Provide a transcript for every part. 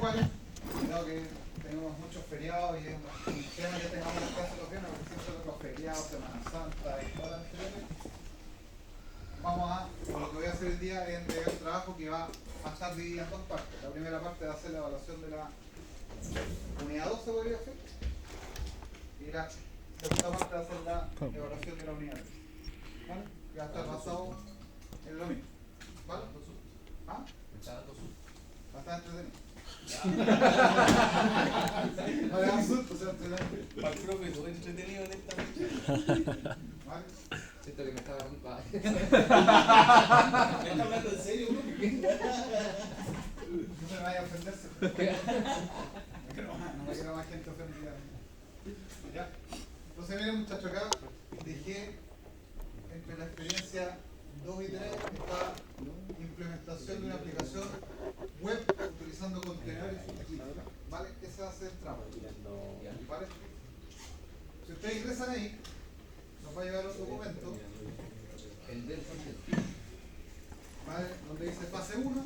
iguales, dado que tenemos muchos feriados y es un tema que tengamos las clases los viernes, porque siempre los feriados, Semana Santa y todas las anteriores. Vamos a, lo que voy a hacer el día es entregar un trabajo que va a estar dividido en dos partes. La primera parte va a ser la evaluación de la unidad 2, se podría hacer, y la segunda parte va a ser la evaluación de la unidad 3, ¿vale? Que va a estar basado en lo mismo, ¿vale? ¿Ah? Va a estar entretenido. No le dan susto, sea entretenido. Para el profe, todo entretenido en esta noche. ¿Vale? Siento que me estaba dando. ¿Me está hablando en serio, profe? No me vaya a ofenderse. No me quiero más gente ofendida. ¿Ya? Entonces miren muchachos, acá dejé entre la experiencia 2 y 3 está implementación de una aplicación web utilizando contenedores y GitHub, ¿vale? Ese va a ser el tramo, ¿vale? Si ustedes ingresan ahí, nos va a llegar un documento, ¿vale? Donde dice fase 1,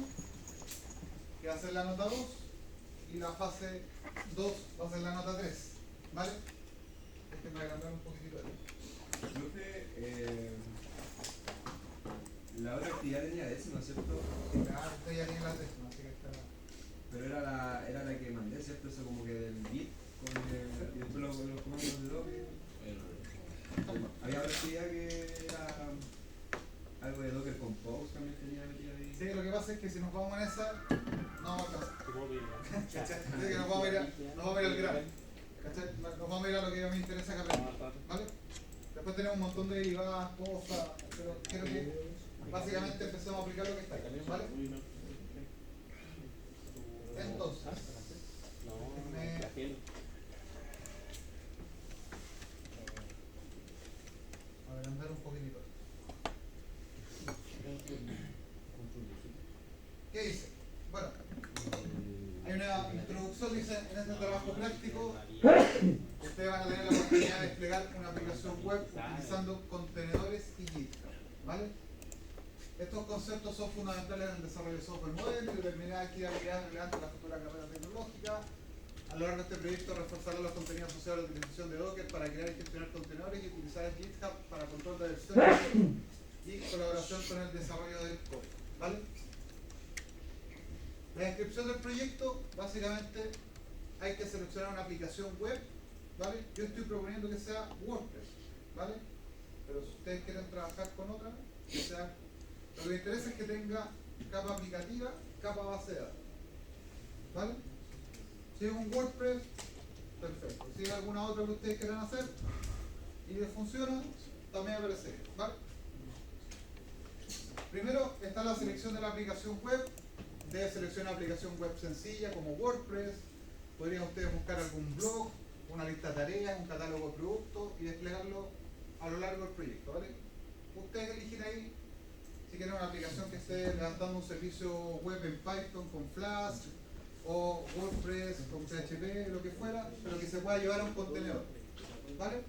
que va a ser la nota 2, y la fase 2 va a ser la nota 3, ¿vale? Déjenme agrandar un poquitito ahí. Profe, la otra actividad tenía décima, ¿cierto? Usted ya tiene la décima, así que está... Pero era la que mandé, ¿cierto? Eso como que del Git con y después los comandos de Docker. Había otra actividad que era algo de Docker Compose también tenía metido ahí. Sí, lo que pasa es que si nos vamos en esa, no vamos a alcanzar. ¿Cachai? Así que nos vamos a ir al grano. ¿Cachai? Nos vamos a ir a lo que a mí me interesa que aprendamos, ¿vale? Después tenemos un montón de derivadas, cosas, pero quiero que básicamente empecemos a aplicar lo que está ahí, ¿vale? Entonces, a agrandar un poquitito. ¿Qué dice? Bueno, hay una introducción, dice, en este trabajo práctico ustedes van a tener la oportunidad de desplegar una aplicación web utilizando contenedores y GitHub, ¿vale? Estos conceptos son fundamentales en el desarrollo de software moderno y determinadas actividades relevantes en la futura carrera tecnológica. A lo largo de este proyecto reforzarán los contenidos asociados a la utilización de Docker para crear y gestionar contenedores y utilizar el GitHub para control de versiones y colaboración con el desarrollo del código, ¿vale? La descripción del proyecto, básicamente hay que seleccionar una aplicación web, ¿vale? Yo estoy proponiendo que sea WordPress, ¿vale? Pero si ustedes quieren trabajar con otra, que sea... Lo que me interesa es que tenga capa aplicativa, capa base de datos, ¿vale? Si es un WordPress, perfecto. Si hay alguna otra que ustedes quieran hacer y les funciona, también me parece bien, ¿vale? Primero está la selección de la aplicación web. Debe seleccionar una aplicación web sencilla como WordPress. Podrían ustedes buscar algún blog, una lista de tareas, un catálogo de productos y desplegarlo a lo largo del proyecto, ¿vale? Ustedes eligen ahí si quieren una aplicación que esté levantando un servicio web en Python con Flask o WordPress con PHP, lo que fuera, pero que se pueda llevar a un contenedor, ¿vale?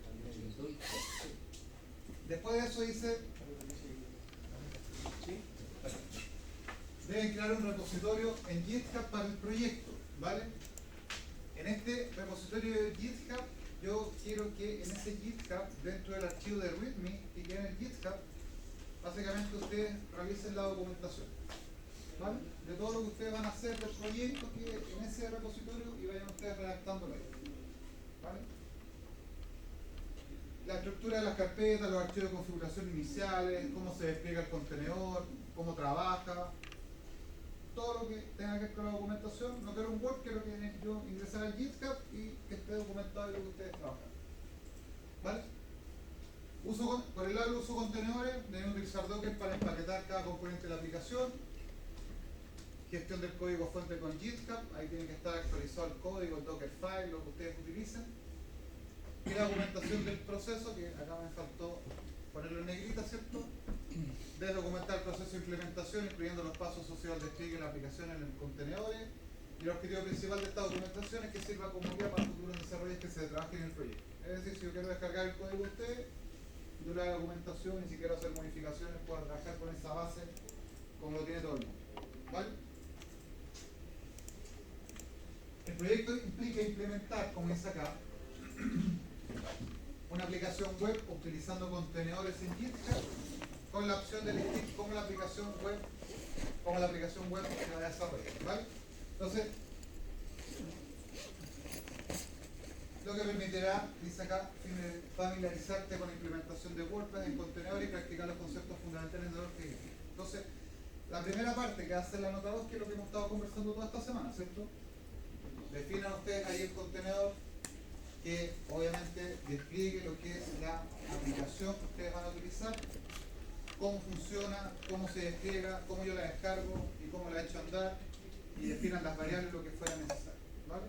Después de eso dice, deben crear un repositorio en GitHub para el proyecto, ¿vale? En este repositorio de GitHub, yo quiero que en ese GitHub, dentro del archivo de README que queda en el GitHub, básicamente ustedes realicen la documentación, ¿vale? De todo lo que ustedes van a hacer del proyecto que en ese repositorio y vayan ustedes redactándolo ahí, ¿vale? La estructura de las carpetas, los archivos de configuración iniciales, cómo se despliega el contenedor, cómo trabaja, todo lo que tenga que ver con la documentación. No quiero un Word, quiero que yo ingresar al GitHub y que esté documentado de lo que ustedes trabajan, ¿vale? Por el lado del uso de contenedores, deben utilizar Docker para empaquetar cada componente de la aplicación. Gestión del código fuente con GitHub, ahí tiene que estar actualizado el código, el Dockerfile, lo que ustedes utilicen. Y la documentación del proceso, que acá me faltó ponerlo en negrita, ¿cierto? Debe documentar el proceso de implementación, incluyendo los pasos asociados al despliegue de la aplicación en los contenedores. Y el objetivo principal de esta documentación es que sirva como guía para futuros desarrollos que se trabajen en el proyecto. Es decir, si yo quiero descargar el código de ustedes, yo le hago documentación y si quiero hacer modificaciones puedo trabajar con esa base como lo tiene todo el mundo, ¿vale? que implementar, como dice acá, una aplicación web utilizando contenedores en GitHub con la opción de elegir cómo la aplicación web se va a desarrollar, ¿vale? Entonces, lo que permitirá, dice acá, familiarizarte con la implementación de WordPress en contenedores y practicar los conceptos fundamentales de WordPress. Entonces, la primera parte que hace la nota 2, que es lo que hemos estado conversando toda esta semana, ¿cierto? Definan ustedes ahí el contenedor que obviamente despliegue lo que es la aplicación que ustedes van a utilizar, cómo funciona, cómo se despliega, cómo yo la descargo y cómo la echo a andar, y definan las variables lo que fuera necesario, ¿vale?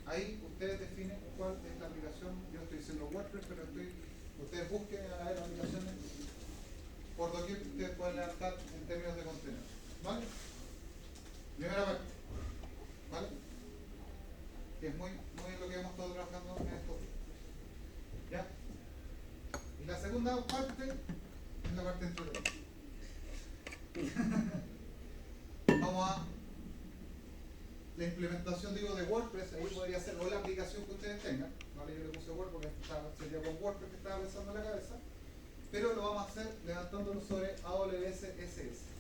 Ahí ustedes definen cuál es la aplicación. Yo estoy diciendo WordPress, pero ustedes busquen a ver aplicaciones por doquier que ustedes pueden levantar en términos de contenido, ¿vale? Primera parte, ¿vale? Que es muy lo que hemos estado trabajando en estos días, ¿ya? Y la segunda parte es la parte entretenida. Vamos a la implementación, digo, de WordPress. Ahí podría ser o la aplicación que ustedes tengan, ¿vale? Yo le puse Word porque sería con WordPress que estaba pensando en la cabeza, pero lo vamos a hacer levantándolo sobre AWS SS.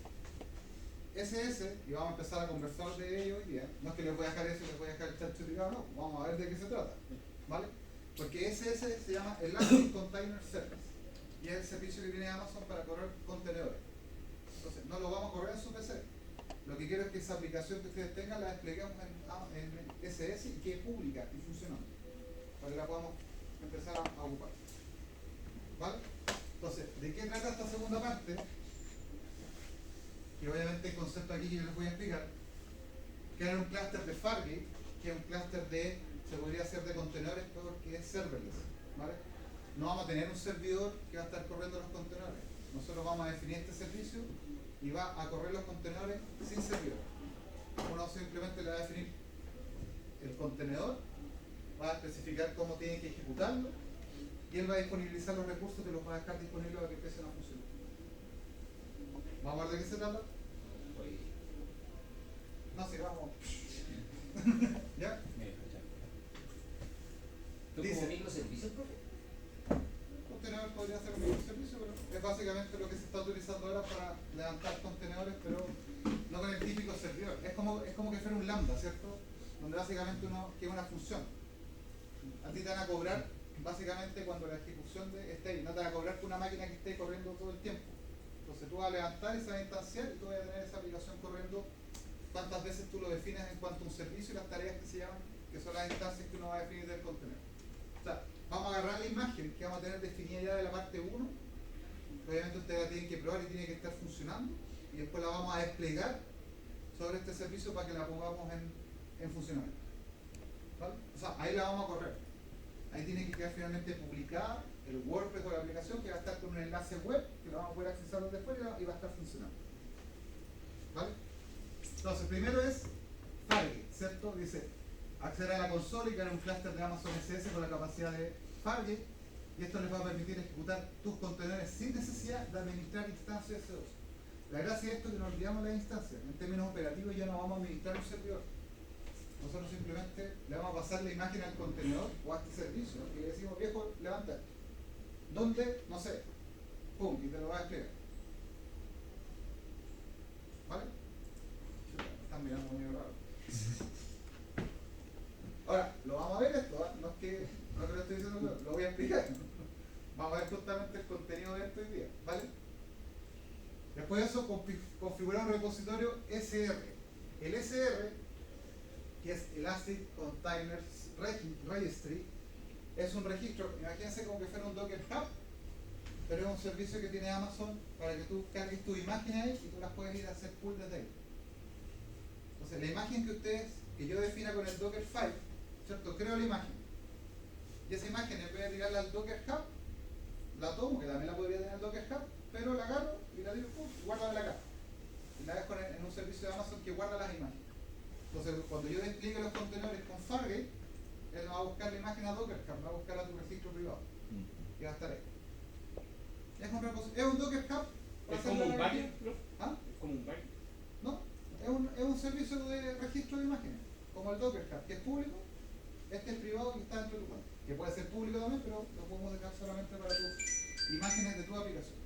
SS, y vamos a empezar a conversar de ello hoy día. No es que les voy a dejar eso, les voy a dejar el chat chuticado, no, vamos a ver de qué se trata, ¿vale? Porque SS se llama Elastic Container Service y es el servicio que tiene Amazon para correr contenedores. Entonces, no lo vamos a correr en su PC. Lo que quiero es que esa aplicación que ustedes tengan la despleguemos en SS y quede pública y funcionando, para que la podamos empezar a ocupar, ¿vale? Entonces, ¿de qué trata esta segunda parte? Que obviamente el concepto aquí que yo les voy a explicar, que era un clúster de Fargate, que es un clúster de, se podría hacer de contenedores porque es serverless, ¿vale? No vamos a tener un servidor que va a estar corriendo los contenedores. Nosotros vamos a definir este servicio y va a correr los contenedores sin servidor. Uno simplemente le va a definir el contenedor, va a especificar cómo tiene que ejecutarlo y él va a disponibilizar los recursos que los va a dejar disponibles para que empiecen a funcionar. ¿Vamos a ver de qué se trata? No, sí, vamos. ¿Ya? ¿Tú como microservicios, profe? Contenedor podría ser un microservicio, pero es básicamente lo que se está utilizando ahora para levantar contenedores, pero no con el típico servidor. Es como que fuera un lambda, ¿cierto? Donde básicamente uno quiere una función. A ti te van a cobrar básicamente cuando la ejecución esté ahí. No te van a cobrar por una máquina que esté corriendo todo el tiempo. Entonces tú vas a levantar y se va a instanciar y tú vas a tener esa aplicación corriendo cuántas veces tú lo defines en cuanto a un servicio y las tareas que se llaman, que son las instancias que uno va a definir del contenedor. O sea, vamos a agarrar la imagen que vamos a tener definida ya de la parte 1, obviamente ustedes la tienen que probar y tiene que estar funcionando, y después la vamos a desplegar sobre este servicio para que la pongamos en funcionamiento, ¿vale? O sea, ahí la vamos a correr. Ahí tiene que quedar finalmente publicada el WordPress o la aplicación, que va a estar con un enlace web que lo vamos a poder accesar desde fuera y va a estar funcionando, ¿vale? Entonces, primero es Fargate, ¿cierto? Dice acceder a la consola y crear un clúster de Amazon SS con la capacidad de Fargate, y esto les va a permitir ejecutar tus contenedores sin necesidad de administrar instancias S2. La gracia de esto es que nos olvidamos las instancias. En términos operativos ya no vamos a administrar un servidor. Nosotros simplemente le vamos a pasar la imagen al contenedor o a este servicio, ¿no? Y le decimos, viejo, levanta. ¿Dónde? No sé. Pum, y te lo va a desplegar. ¿Vale? Están mirando muy raro. Ahora, lo vamos a ver esto, ¿eh? No es que no te lo estoy diciendo, lo voy a explicar. Vamos a ver justamente el contenido de esto hoy día, ¿vale? Después de eso, configurar un repositorio SR. El SR, que es Elastic Container Registry, es un registro, imagínense como que fuera un Docker Hub, pero es un servicio que tiene Amazon para que tú cargues tus imágenes ahí y tú las puedes ir a hacer pull desde ahí. Entonces, la imagen que yo defina con el Dockerfile, ¿cierto? Creo la imagen. Y esa imagen, en vez de tirarla al Docker Hub, la tomo, que también la podría tener el Docker Hub, pero la agarro y la tiro, pum, y guardo en la caja. Y la dejo en un servicio de Amazon que guarda las imágenes. Entonces, cuando yo despliegue los contenedores con Fargate, él no va a buscar la imagen a Docker Hub, va a buscar a tu registro privado. Y va a estar ahí. Es un Docker Hub. ¿Es como un bucket, profe? ¿Ah? ¿Es como un bucket? No, es un servicio de registro de imágenes, como el Docker Hub, que es público, este es privado que está dentro de tu cuenta, que puede ser público también, pero lo podemos dejar solamente para tus imágenes de tu aplicación.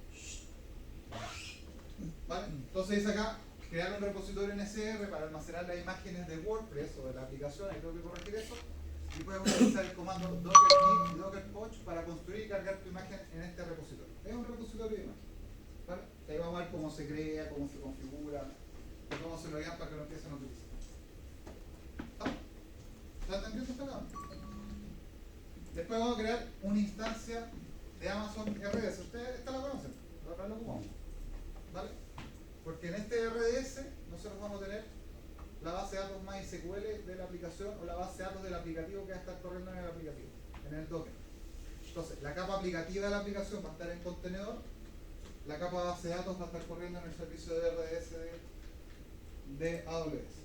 ¿Vale? Entonces dice acá, crear un repositorio en SR para almacenar las imágenes de WordPress o de la aplicación, ahí tengo que corregir eso, y puedes utilizar el comando docker git y docker poch para construir y cargar tu imagen en este repositorio. Es un repositorio de imagen. ¿Vale? Ahí vamos a ver cómo se crea, cómo se configura, y cómo se lo guían para que lo empiecen a utilizar. ¿Está entendiendo esta acá? Después vamos a crear una instancia de Amazon RDS. Ustedes esta la conocen, la ocupamos. ¿Vale? Porque en este RDS nosotros vamos a tener la base de datos MySQL de la aplicación o la base de datos del aplicativo que va a estar corriendo en el aplicativo, en el Docker. Entonces, la capa aplicativa de la aplicación va a estar en contenedor, la capa base de datos va a estar corriendo en el servicio de RDS de AWS.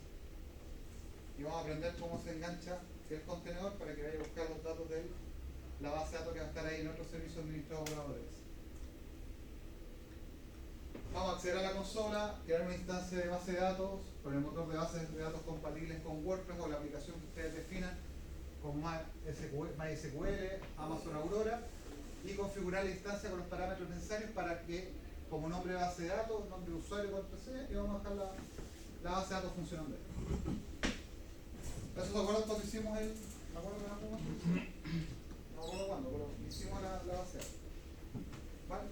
Y vamos a aprender cómo se engancha el contenedor para que vaya a buscar los datos de la base de datos que va a estar ahí en otro servicio administrado por AWS. Vamos a acceder a la consola, crear una instancia de base de datos con el motor de bases de datos compatibles con WordPress o la aplicación que ustedes definan con MySQL, Amazon Aurora, y configurar la instancia con los parámetros necesarios para que, como nombre de base de datos, nombre de usuario, cuánto sea, y vamos a dejar la base de datos funcionando. ¿Eso se acuerdan cuando hicimos el...? ¿Me acuerdo que no me acuerdo cuándo, pero hicimos la base de datos. ¿Vale?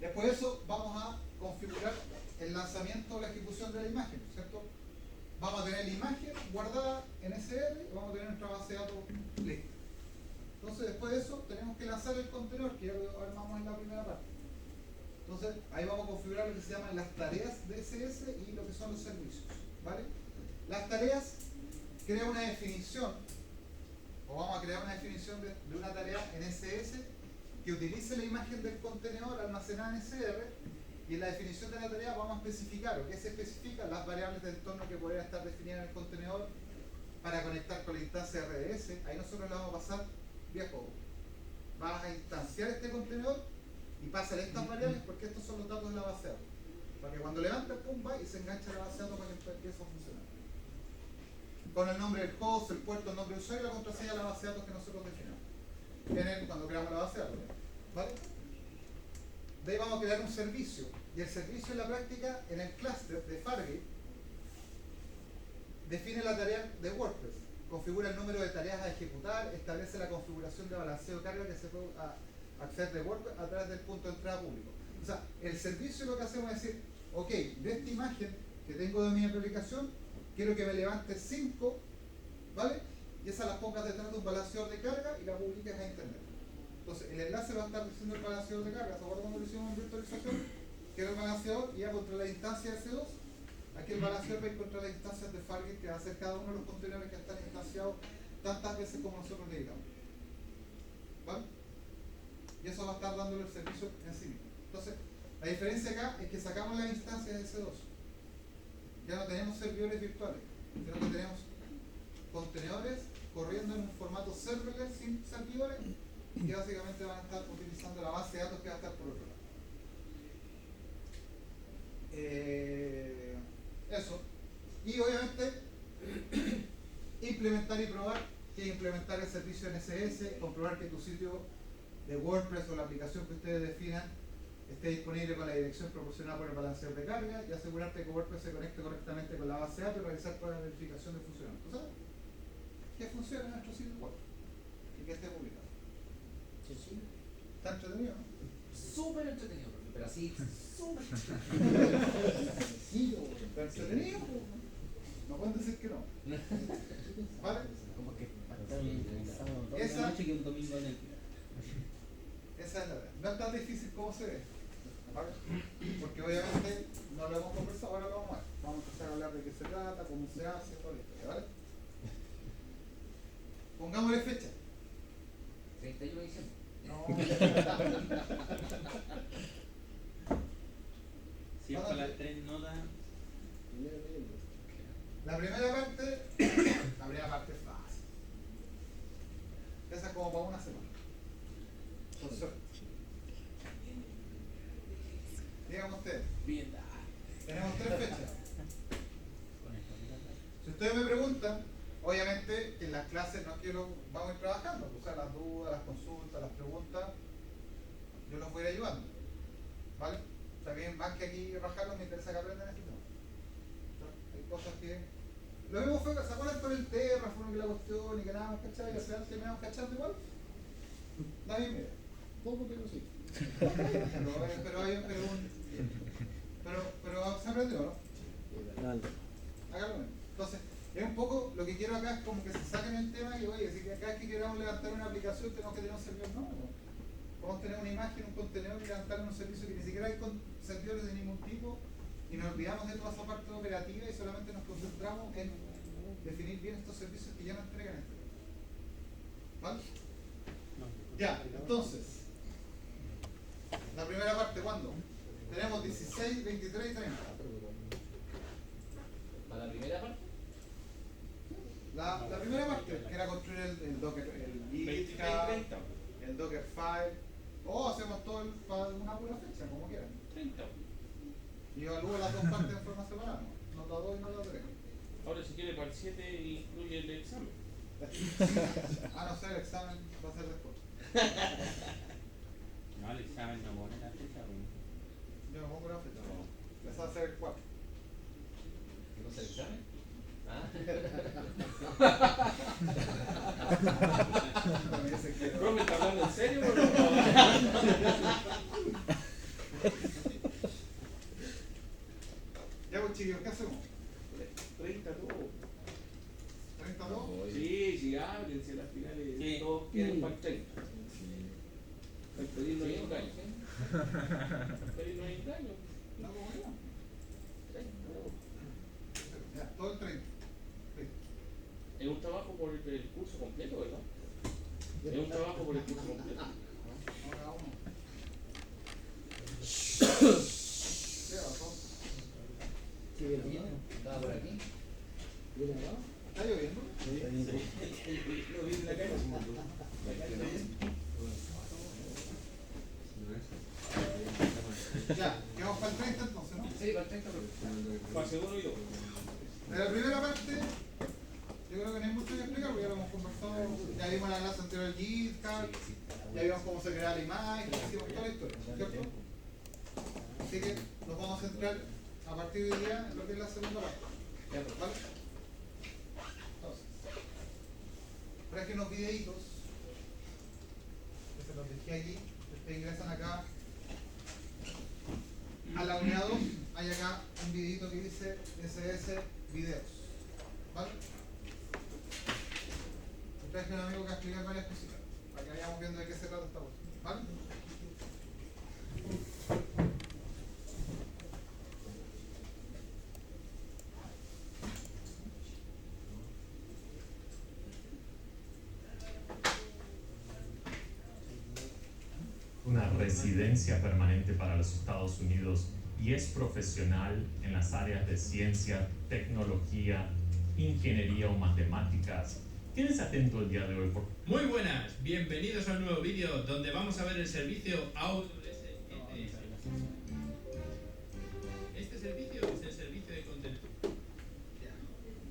Después de eso vamos a configurar el lanzamiento o la ejecución de la imagen, ¿cierto? Vamos a tener la imagen guardada en SR y vamos a tener nuestra base de datos lista. Entonces después de eso tenemos que lanzar el contenedor que ya lo armamos en la primera parte. Entonces ahí vamos a configurar lo que se llaman las tareas de SS y lo que son los servicios, ¿vale? Las tareas crea una definición, o vamos a crear una definición de una tarea en SS que utilice la imagen del contenedor almacenada en SR, y en la definición de la tarea vamos a especificar, o que se especifica, las variables de entorno que podrían estar definidas en el contenedor para conectar con la instancia RDS. Ahí nosotros le vamos a pasar vía code. Vas a instanciar este contenedor y pásale estas variables porque estos son los datos de la base de datos. Para que cuando levante, pum, va y se engancha la base de datos para que empiece a funcionar. Con el nombre del host, el puerto, el nombre de usuario y la contraseña de la base de datos que nosotros definamos. Cuando creamos la base de datos. ¿Vale? De ahí vamos a crear un servicio. Y el servicio en la práctica, en el clúster de Fargate, define la tarea de WordPress. Configura el número de tareas a ejecutar, establece la configuración de balanceo de carga que se puede acceder de WordPress a través del punto de entrada público. O sea, el servicio lo que hacemos es decir, ok, de esta imagen que tengo de mi aplicación, quiero que me levante 5, ¿vale? Y esas las pongas detrás de un balanceador de carga y la publiques a internet. Entonces, el enlace va a estar diciendo el balanceador de carga. ¿Se acuerdan cuando lo hicimos en virtualización? Que era el balanceador y ya contra la instancia de S2. Aquí el balanceador va a ir contra las instancias de Fargate que va a ser cada uno de los contenedores que están instanciados tantas veces como nosotros le digamos. ¿Vale? Y eso va a estar dándole el servicio en sí mismo. Entonces, la diferencia acá es que sacamos las instancias de S2. Ya no tenemos servidores virtuales, sino que tenemos contenedores corriendo en un formato serverless sin servidores, que básicamente van a estar utilizando la base de datos que va a estar por otro lado. Eso. Y obviamente implementar y probar, que es implementar el servicio NSS, comprobar que tu sitio de WordPress o la aplicación que ustedes definan esté disponible con la dirección proporcionada por el balanceador de carga, y asegurarte que WordPress se conecte correctamente con la base de datos y realizar pruebas de verificación de funcionamiento. ¿Sabes? Que funcione en nuestro sitio web y que esté publicado. Sí, sí. ¿Está entretenido? Súper entretenido, profe, pero así, súper Sí, ¿está entretenido? No pueden decir que no. ¿Vale? Como que pasar un sábado toda Esa- la noche que un domingo en el día. Esa es la verdad. No es tan difícil como se ve. ¿Vale? Porque obviamente no lo hemos conversado, ahora lo vamos a ver. Vamos a empezar a hablar de qué se trata, cómo se hace, todo esto, ¿vale? Pongámosle fecha. 31 de diciembre. No. Si es para las 3 notas, La primera parte es fácil. Esa es como para una semana. Con suerte. Díganme ustedes, bien, tenemos 3 fechas. con esto. Si ustedes me preguntan, Obviamente que en las clases no es que lo vamos a ir trabajando, o sea, las dudas, las consultas, las preguntas, yo los voy a ir ayudando, ¿vale? O sea, que más que aquí rajarlos, me interesa que aprendan este tema. O sea, hay cosas que... Lo mismo fue, ¿se acuerdan con el Terraform y la cuestión y que nada más cachado y al final terminamos cachando igual? La misma idea. Poco, pero sí. Pero se aprendió, ¿no? Dale. Háganlo mismo. Entonces, es un poco lo que quiero acá es como que se saquen el tema y oye, si que cada vez que queramos levantar una aplicación tenemos que tener un servidor nuevo. Podemos tener una imagen, un contenedor y levantar un servicio que ni siquiera hay servidores de ningún tipo y nos olvidamos de toda esa parte operativa y solamente nos concentramos en definir bien estos servicios que ya nos entregan este. ¿Vale? Ya, entonces, la primera parte, ¿cuándo? Tenemos 16, 23 y 30. Para la primera parte. La primera parte, que era construir el Docker, el 23 y GitHub, 30. el Dockerfile, o hacemos todo para una pura fecha, como quieran. 30. Y evalúo las dos partes en forma separada, ¿no? Nota 2 y nota 3. Ahora si quiere para el 7 incluye el examen. Ah, no sé, el examen va a ser después. No, el examen no pone la fecha. Yo me pongo una fecha. Ese va a ser el 4. ¿No se el examen? Ah. Bro, ¿me está hablando en serio o no? Ya, pues chiquillos, ¿qué hacemos? 32. 32. Sí, sí, háblense las finales. Sí. Todos quieren para el 30. El pedir no hay engaño. El pedir no hay engaño. No, como que no. Ya, todo el 30. Listo. Es un trabajo por el curso completo, ¿verdad? Es un trabajo por el curso completo. Ahora uno. ¿Qué pasó? ¿Qué viene acá? Estaba por aquí. ¿Viene acá? ¿Está lloviendo? Lo vi en la calle. Ya, quedamos para el 30 entonces, ¿no? Sí, perfecto. Fase 1 y 2. De la primera parte, yo creo que no hay mucho que explicar porque ya lo hemos conversado, ya vimos la clase anterior del GitHub, ya vimos cómo se crea la imagen, hicimos toda la historia, ¿cierto? Así que nos vamos a centrar a partir de hoy día en lo que es la segunda parte, ¿vale? Entonces, traje unos videitos que se los dejé allí, ustedes ingresan acá a la unidad 2, hay acá un videito que dice SS Videos, ¿vale? Traje un amigo que va a explicar varias cositas, para que vayamos viendo de qué se trata esta cuestión, ¿vale? Una residencia permanente para los Estados Unidos y es profesional en las áreas de ciencia, tecnología, ingeniería o matemáticas. Quédense atento el día de hoy. Muy buenas, bienvenidos a un nuevo vídeo donde vamos a ver el servicio AWS ETS. Este servicio es el servicio de contenido.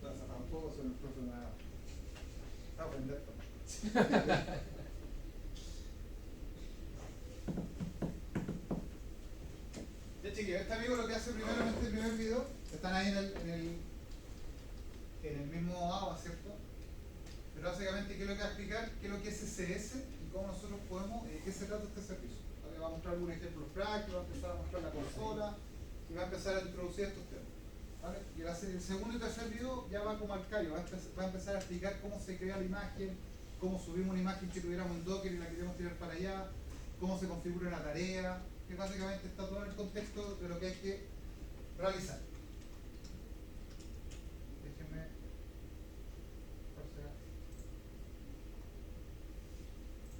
Tampoco soy un profesional. Está aprender. Ya chiquillos, este amigo lo que hace primero en este primer video, están ahí en el mismo AWA, ¿cierto? Pero básicamente, ¿qué es lo que va a explicar? ¿Qué es lo que es SS y cómo nosotros podemos, qué se trata este servicio? ¿Vale? Va a mostrar algunos ejemplos prácticos, va a empezar a mostrar la consola y va a empezar a introducir estos temas. ¿Vale? Y el segundo y tercer video ya va como al callo, va a empezar a explicar cómo se crea la imagen, cómo subimos una imagen que tuviéramos en Docker y la queremos tirar para allá, cómo se configura una tarea, que básicamente está todo en el contexto de lo que hay que realizar. Déjenme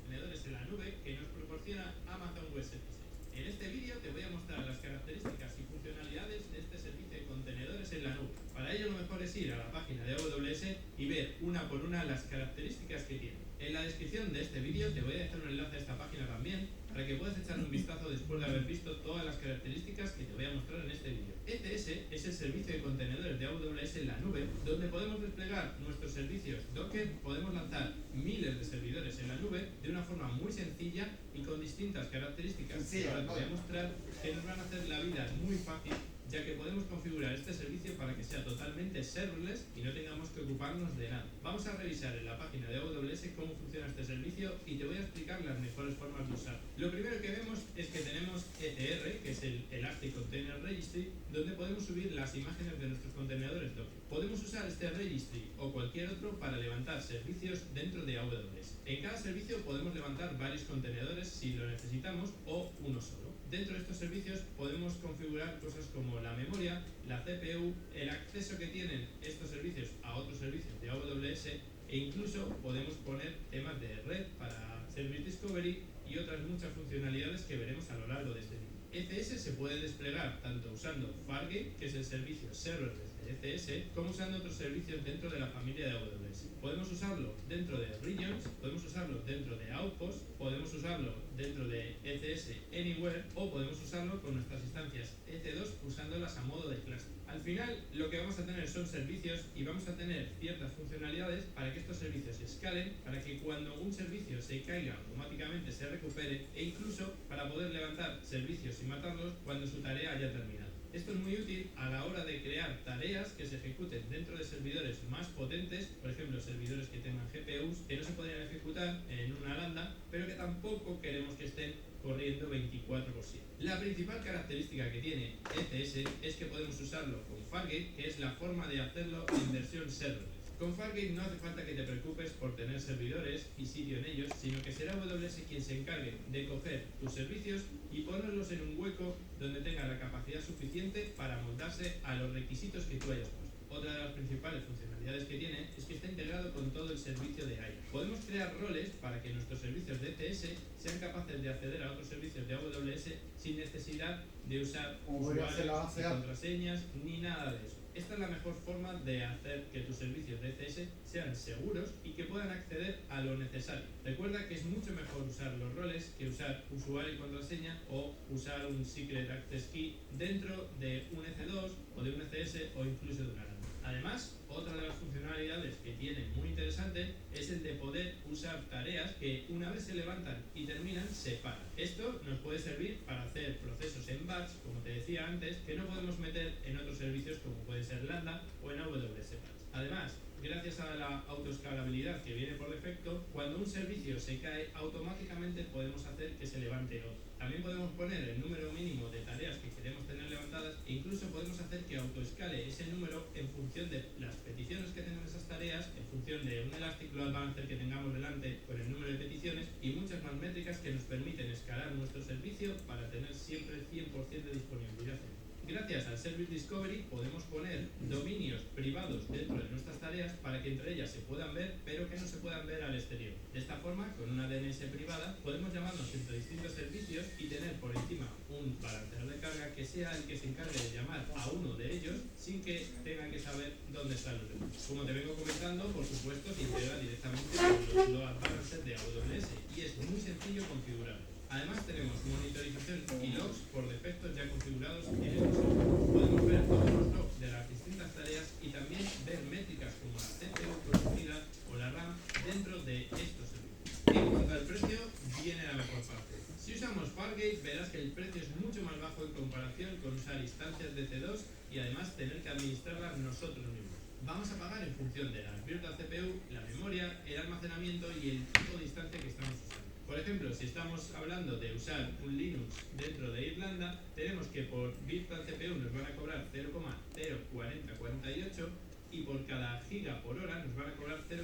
Contenedores en la nube que nos proporciona Amazon Web Services. En este vídeo te voy a mostrar las características y funcionalidades de este servicio de contenedores en la nube. Para ello lo mejor es ir a la página de AWS y ver una por una las características que tiene. En la descripción de este vídeo te voy a dejar un enlace a esta página también para que puedas echar un vistazo después de haber visto todas las características que te voy a mostrar en este vídeo. ECS es el servicio de contenedores de AWS en la nube, donde podemos desplegar nuestros servicios Docker, podemos lanzar miles de servidores en la nube de una forma muy sencilla y con distintas características que ahora te voy a mostrar, que nos van a hacer la vida muy fácil, ya que podemos configurar este servicio para que sea totalmente serverless y no tengamos que ocuparnos de nada. Vamos a revisar en la página de AWS cómo funciona este servicio y te voy a explicar las mejores formas de usarlo. Lo primero que vemos es que tenemos ECR, que es el Elastic Container Registry, donde podemos subir las imágenes de nuestros contenedores Docker. Podemos usar este registry o cualquier otro para levantar servicios dentro de AWS. En cada servicio podemos levantar varios contenedores si lo necesitamos o uno solo. Dentro de estos servicios podemos configurar cosas como la memoria, la CPU, el acceso que tienen estos servicios a otros servicios de AWS e incluso podemos poner temas de red para Service Discovery y otras muchas funcionalidades que veremos a lo largo de este vídeo. ECS se puede desplegar tanto usando Fargate, que es el servicio serverless de ECS, como usando otros servicios dentro de la familia de AWS. Podemos usarlo dentro de Regions, podemos usarlo dentro de Outpost, podemos usarlo dentro de ECS Anywhere o podemos usarlo con nuestras instancias EC2 usándolas a modo de cluster. Al final lo que vamos a tener son servicios y vamos a tener ciertas funcionalidades para que estos servicios escalen, para que cuando un servicio se caiga automáticamente se recupere e incluso para poder levantar servicios y matarlos cuando su tarea haya terminado. Esto es muy útil a la hora de crear tareas que se ejecuten dentro de servidores más potentes, por ejemplo servidores que tengan GPUs que no se podrían ejecutar en una lambda, pero que tampoco queremos que estén corriendo 24/7. La principal característica que tiene ECS es que podemos usarlo con Fargate, que es la forma de hacerlo en versión serverless. Con Fargate no hace falta que te preocupes por tener servidores y sitio en ellos, sino que será AWS quien se encargue de coger tus servicios y ponerlos en un hueco donde tenga la capacidad suficiente para moldarse a los requisitos que tú hayas puesto. Otra de las principales funcionalidades que tiene es que está integrado con todo el servicio de AIRE. Podemos crear roles para que nuestros servicios de ECS sean capaces de acceder a otros servicios de AWS sin necesidad de usar usuarios, ni contraseñas, ni nada de eso. Esta es la mejor forma de hacer que tus servicios de ECS sean seguros y que puedan acceder a lo necesario. Recuerda que es mucho mejor usar los roles que usar usuario y contraseña o usar un Secret Access Key dentro de un EC2 o de un ECS o incluso de una lambda. Además, otra de las funcionalidades que tiene muy interesante es el de poder usar tareas que una vez se levantan y terminan, se paran. Esto nos puede servir para hacer procesos en batch, como te decía antes, que no podemos meter en otros servicios como puede ser Lambda o en AWS Batch. Además, gracias a la autoescalabilidad que viene por defecto, cuando un servicio se cae, automáticamente podemos hacer que se levante otro. También podemos poner el número mínimo de tareas que queremos tener levantadas e incluso podemos hacer que autoescale ese número en función de las peticiones que tengan esas tareas, en función de un Elastic Load Balancer que tengamos delante con el número de peticiones y muchas más métricas que nos permiten escalar nuestro servicio para tener siempre el 100% de disponibilidad. Gracias al Service Discovery podemos poner dominios privados dentro de nuestras tareas para que entre ellas se puedan ver, pero que no se puedan ver al exterior. De esta forma, con una DNS privada, podemos llamarnos entre distintos servicios y tener por encima un balanceador de carga que sea el que se encargue de llamar a uno de ellos sin que tengan que saber dónde están los demás. Como te vengo comentando, por supuesto, se integra directamente con los load balancers de AWS y es muy sencillo configurarlo. Además tenemos monitorización y logs por defecto ya configurados en el usuario. Podemos ver todos los logs de las distintas tareas y también ver métricas como la CPU consumida o la RAM dentro de estos servicios. En cuanto al precio, viene la mejor parte. Si usamos Fargate verás que el precio es mucho más bajo en comparación con usar instancias de C2 y además tener que administrarlas nosotros mismos. Vamos a pagar en función de la virtual CPU, la memoria, el almacenamiento y el tipo de instancia que estamos usando. Por ejemplo, si estamos hablando de usar un Linux dentro de Irlanda, tenemos que por virtual CPU nos van a cobrar 0,04048 y por cada giga por hora nos van a cobrar 0,004445.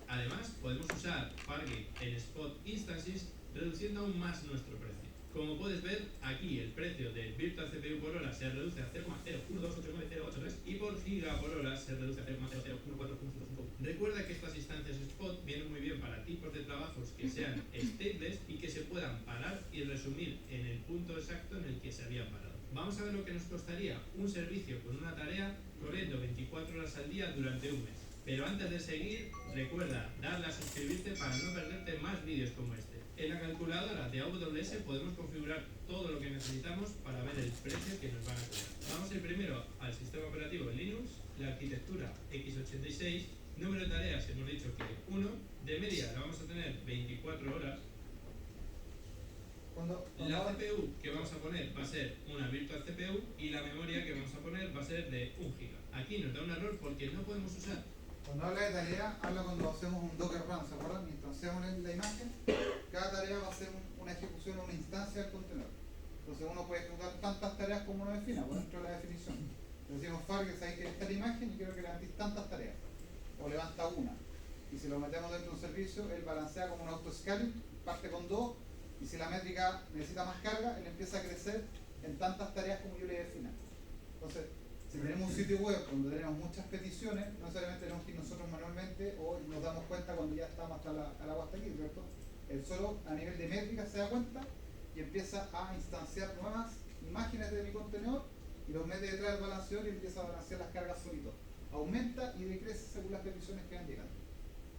Además, podemos usar Fargate en Spot Instances, reduciendo aún más nuestro precio. Como puedes ver, aquí el precio de virtual CPU por hora se reduce a 0,0128983 y por giga por hora se reduce a 0,01415. Recuerda que estas instancias Spot vienen muy bien para tipos de trabajos que sean stateless y que se puedan parar y resumir en el punto exacto en el que se habían parado. Vamos a ver lo que nos costaría un servicio con una tarea corriendo 24 horas al día durante un mes. Pero antes de seguir, recuerda darle a suscribirte para no perderte más vídeos como este. En la calculadora de AWS podemos configurar todo lo que necesitamos para ver el precio que nos van a cobrar. Vamos a ir primero al sistema operativo en Linux, la arquitectura x86, número de tareas hemos dicho que 1, de media la vamos a tener 24 horas. La CPU que vamos a poner va a ser una virtual CPU y la memoria que vamos a poner va a ser de 1 GB. Aquí nos da un error porque no podemos usar. Cuando habla de tarea, habla cuando hacemos un Docker run, ¿se acuerdan? Y instanciamos la imagen, cada tarea va a ser una ejecución, una instancia del contenedor. Entonces uno puede ejecutar tantas tareas como uno defina, por dentro de la definición. Le decimos Fargate, sabéis que está la imagen y quiero que levantéis tantas tareas. O levanta una. Y si lo metemos dentro de un servicio, él balancea como un auto-scaling, parte con 2, y si la métrica necesita más carga, él empieza a crecer en tantas tareas como yo le defina. Entonces, si tenemos un sitio web donde tenemos muchas peticiones, no necesariamente tenemos que ir nosotros manualmente o nos damos cuenta cuando ya estamos hasta el agua hasta aquí, ¿cierto? Él solo a nivel de métrica se da cuenta y empieza a instanciar nuevas imágenes de mi contenedor y los mete detrás del balanceador y empieza a balancear las cargas solito. Aumenta y decrece según las peticiones que van llegando.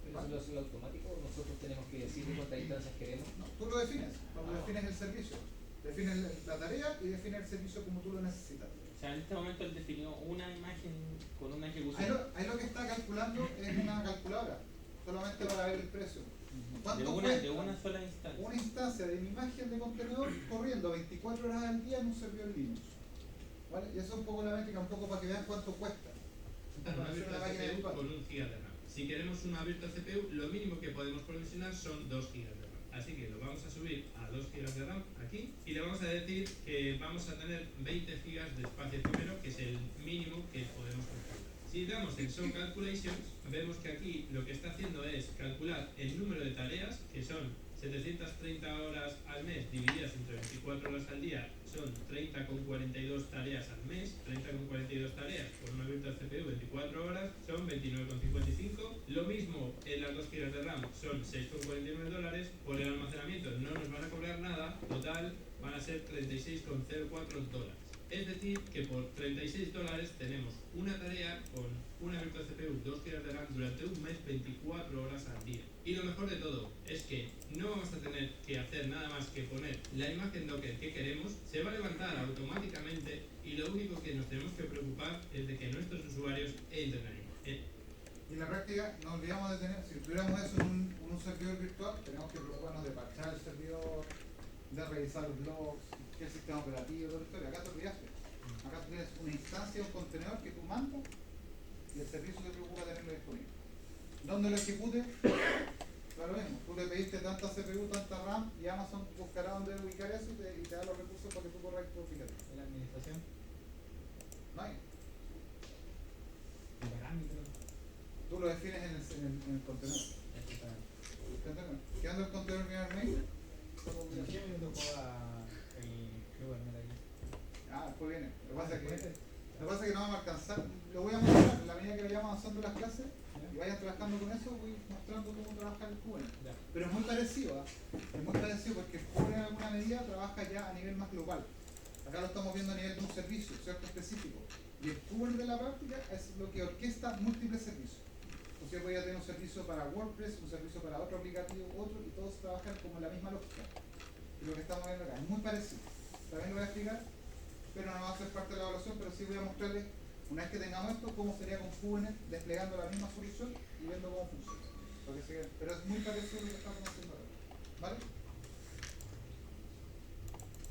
¿Pero eso lo hace el automático o nosotros tenemos que decirle cuántas instancias queremos? No, tú lo defines, cuando defines el servicio. Defines la tarea y defines el servicio como tú lo necesitas. O sea, en este momento él definió una imagen con una ejecución. Ahí lo que está calculando es una calculadora, solamente para ver el precio. De una sola instancia. Una instancia de mi imagen de contenedor corriendo 24 horas al día en un servidor Linux. ¿Vale? Y eso es un poco la métrica, un poco para que vean cuánto cuesta. Una virtual CPU con 1 GB de RAM. Si queremos una virtual CPU, lo mínimo que podemos provisionar son 2 GB de RAM. Así que lo vamos a subir a 2 GB de RAM aquí y le vamos a decir que vamos a tener 20 GB de espacio efímero, que es el mínimo que podemos calcular. Si damos en Show Calculations, vemos que aquí lo que está haciendo es calcular el número de tareas, que son 730 horas al mes divididas entre 24 horas al día, son 30,42 tareas al mes. 30,42 tareas por una virtual CPU 24 horas son 29,55. Lo mismo en las 2 GB de RAM, son $6,49. Por el almacenamiento no nos van a cobrar nada, total van a ser $36,04. Es decir, que por $36 tenemos una tarea con una virtual CPU 2 GB de RAM durante un mes, 24 horas al día. Y lo mejor de todo es que no vamos a tener que hacer nada más que poner la imagen Docker que queremos, se va a levantar automáticamente y lo único que nos tenemos que preocupar es de que nuestros usuarios entren ahí. Y en la práctica nos olvidamos de tener, si tuviéramos eso en un servidor virtual, tenemos que preocuparnos de parchar el servidor, de revisar los logs, qué el sistema operativo, toda la historia. Acá te olvidaste. Acá tú tienes una instancia, un contenedor que tú mandas y el servicio se preocupa de tenerlo disponible. ¿Dónde lo ejecutes? Claro mismo, tú le pediste tanta CPU, tanta RAM y Amazon buscará dónde ubicar eso y te da los recursos para que tú corras tu aplicación. ¿En la administración? No hay. ¿En parámetros? Tú lo defines en el contenedor. ¿Entendés? ¿Qué anda el contenedor que me dice? ¿Qué me tocó a el Kubernetes aquí? Ah, después viene. Lo que pasa es que no vamos a alcanzar. Lo voy a mostrar en la medida que vayamos avanzando las clases y vayan trabajando con eso, voy mostrando cómo trabaja el Kubernetes. Pero es muy parecido, es muy parecido porque el Kubernetes en alguna medida trabaja ya a nivel más global. Acá lo estamos viendo a nivel de un servicio, ¿cierto? Específico. Y el Kubernetes de la práctica es lo que orquesta múltiples servicios. Entonces voy a tener un servicio para WordPress, un servicio para otro aplicativo, otro, y todos trabajan como en la misma lógica. Y lo que estamos viendo acá es muy parecido. También lo voy a explicar, pero no va a ser parte de la evaluación, pero sí voy a mostrarles, una vez que tengamos esto, cómo sería con Kubernetes desplegando la misma solución y viendo cómo funciona. Pero es muy parecido a lo que estamos haciendo ahora. ¿Vale?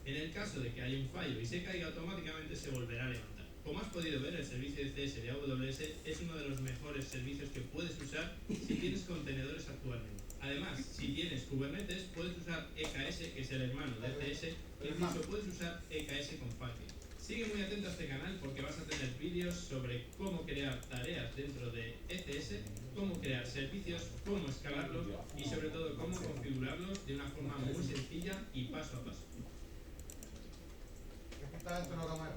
En el caso de que haya un fallo y se caiga automáticamente, se volverá a levantar. Como has podido ver, el servicio de CS de AWS es uno de los mejores servicios que puedes usar si tienes contenedores actualmente. Además, si tienes Kubernetes, puedes usar EKS, que es el hermano de CS, e incluso puedes usar EKS con Fargate. Sigue muy atento a este canal porque vas a tener vídeos sobre cómo crear tareas dentro de ECS, cómo crear servicios, cómo escalarlos y sobre todo cómo configurarlos de una forma muy sencilla y paso a paso. Está dentro de la cámara.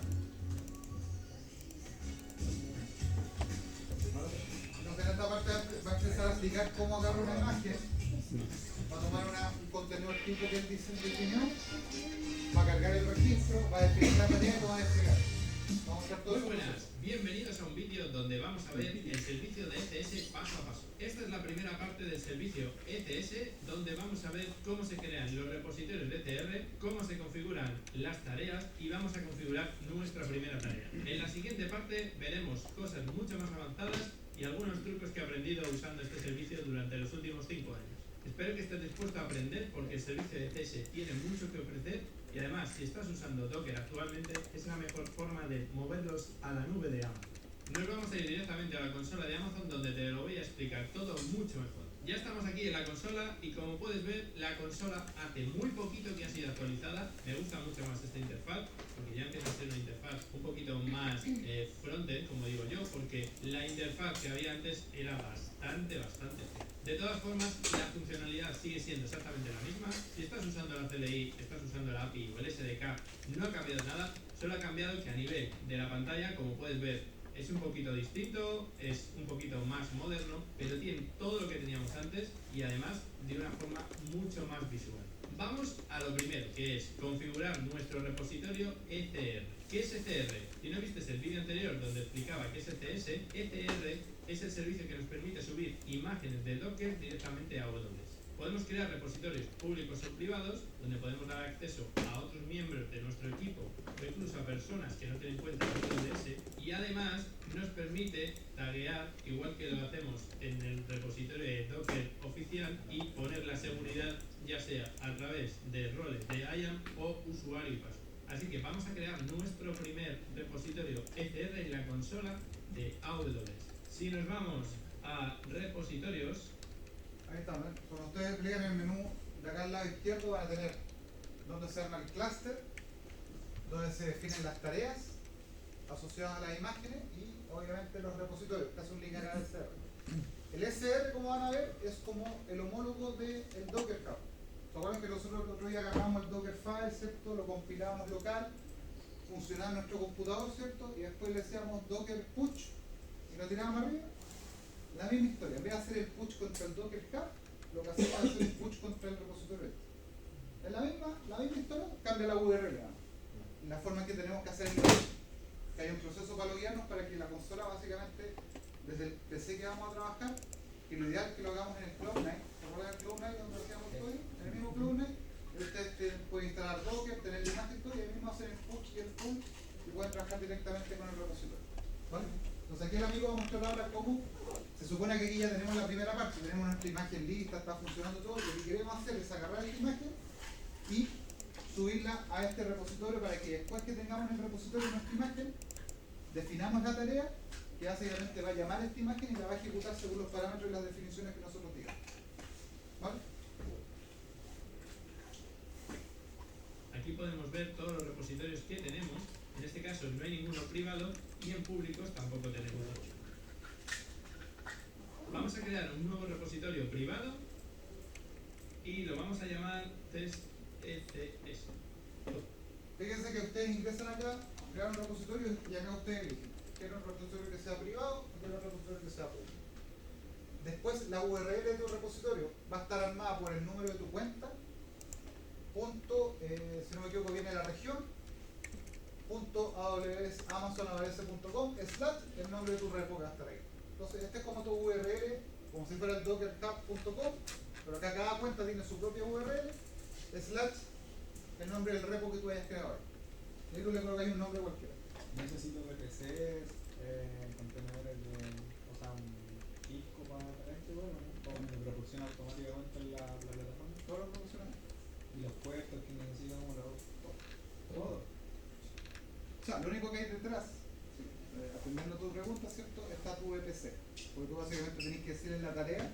Entonces en esta parte va a empezar a explicar cómo agarrar una imagen, va a tomar un contenedor tipo que él definió, va a cargar el registro, va a definir la tarea y lo va a desplegar. Vamos a hacer todo Muy eso. buenas, bienvenidos a un vídeo donde donde vamos a ver el servicio de ECS paso a paso. Esta es la primera parte del servicio ECS, donde vamos a ver cómo se crean los repositorios de ECR, cómo se configuran las tareas y vamos a configurar nuestra primera tarea. En la siguiente parte veremos cosas mucho más avanzadas y algunos trucos que he aprendido usando este servicio durante los últimos 5 años. Espero que estés dispuesto a aprender porque el servicio de ECS tiene mucho que ofrecer y además si estás usando Docker actualmente es la mejor forma de moverlos a la nube de Amazon. Nos vamos a ir directamente a la consola de Amazon donde te lo voy a explicar todo mucho mejor. Ya estamos aquí en la consola y como puedes ver la consola hace muy poquito que ha sido actualizada. Me gusta mucho más esta interfaz porque ya empieza a ser una interfaz un poquito más frontend, como digo yo, porque la interfaz que había antes era bastante fea. De todas formas, la funcionalidad sigue siendo exactamente la misma. Si estás usando la CLI, estás usando la API o el SDK, no ha cambiado nada. Solo ha cambiado que a nivel de la pantalla, como puedes ver, es un poquito distinto, es un poquito más moderno, pero tiene todo lo que teníamos antes y además de una forma mucho más visual. Vamos a lo primero, que es configurar nuestro repositorio ECR. ¿Qué es ECR? Si no viste el vídeo anterior donde explicaba qué es ECS, ECR es el servicio que nos permite subir imágenes de Docker directamente a AWS. Podemos crear repositorios públicos o privados donde podemos dar acceso a otros miembros de nuestro equipo o incluso a personas que no tienen cuenta de AWS y además nos permite taguear igual que lo hacemos en el repositorio de Docker oficial y poner la seguridad ya sea a través de roles de IAM o usuario y paso. Así que vamos a crear nuestro primer repositorio ECR en la consola de AWS. Si nos vamos a repositorios, Ahí está, ¿ven? Cuando ustedes clican en el menú de acá al lado izquierdo van a tener donde se arma el clúster, donde se definen las tareas asociadas a las imágenes y obviamente los repositorios, que hace un link al SR. El SR, como van a ver, es como el homólogo del Docker Hub. ¿Se acuerdan que nosotros el otro día agarramos el Dockerfile, ¿cierto? Lo compilábamos local, funcionaba en nuestro computador, ¿cierto? Y después le decíamos Docker Push y lo tirábamos arriba. La misma historia, en vez de hacer el push contra el Docker Hub, lo que hacemos es hacer el push contra el repositorio. Es la misma historia, cambia la URL, ¿no? La forma en que tenemos que hacer el push, que hay un proceso para loguearnos para que la consola básicamente, desde el PC que vamos a trabajar, que lo ideal es que lo hagamos en el Cloud9, ¿se acuerdan del Cloud9 donde hacíamos todo? En el mismo Cloud9, ustedes pueden instalar Docker, tener la imagen y todo, y ahí mismo hacer el push y el pull y pueden trabajar directamente con el repositorio. ¿Vale? Entonces aquí el amigo va a mostrar ahora cómo se supone que aquí ya tenemos la primera parte, tenemos nuestra imagen lista, está funcionando todo, y lo que queremos hacer es agarrar esta imagen y subirla a este repositorio para que después que tengamos en el repositorio nuestra imagen, definamos la tarea que básicamente va a llamar a esta imagen y la va a ejecutar según los parámetros y las definiciones que nosotros digamos. ¿Vale? aquí podemos ver todos los repositorios que tenemos. En este caso no hay ninguno privado y en públicos tampoco tenemos otro. Vamos a crear un nuevo repositorio privado y lo vamos a llamar test ECS. Fíjense que ustedes ingresan acá, crean un repositorio y acá ustedes eligen. Quiero un repositorio que sea privado o quiero un repositorio que sea público. Después la URL de tu repositorio va a estar armada por el número de tu cuenta, punto, si no me equivoco viene la región, punto amazonaws.com / el nombre de tu repo que va a estar ahí. Entonces este es como tu URL, como si fuera el dockerhub.com, pero acá cada cuenta tiene su propia URL / el nombre del repo que tú hayas creado ahí. Y tú le colocas un nombre cualquiera. Necesito VPC, contenedores de, o sea, un disco para traer este bueno, ¿no? O me proporciona automáticamente la plataforma. Todo lo proporcional. Y los puertos que necesito como todo. O sea, lo único que hay detrás, atendiendo tu pregunta, ¿cierto? Está tu VPC. Porque tú básicamente tenés que decir en la tarea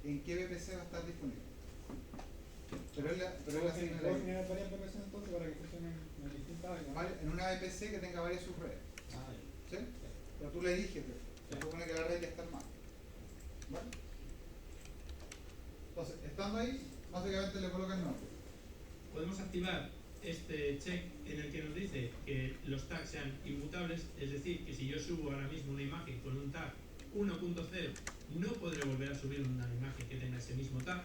en qué VPC va a estar disponible. Pero es la ¿Puedo señal. generar varias VPC entonces para que funcionen en distintas áreas? ¿Vale? En una VPC que tenga varias subredes. Ah, ya. ¿Sí? Pero tú le eliges, se supone que la red ya está armada. ¿Vale? Entonces, estando ahí, básicamente le colocan el nombre. Podemos activar este check en el que nos dice que los tags sean inmutables, es decir, que si yo subo ahora mismo una imagen con un tag 1.0, no podré volver a subir una imagen que tenga ese mismo tag.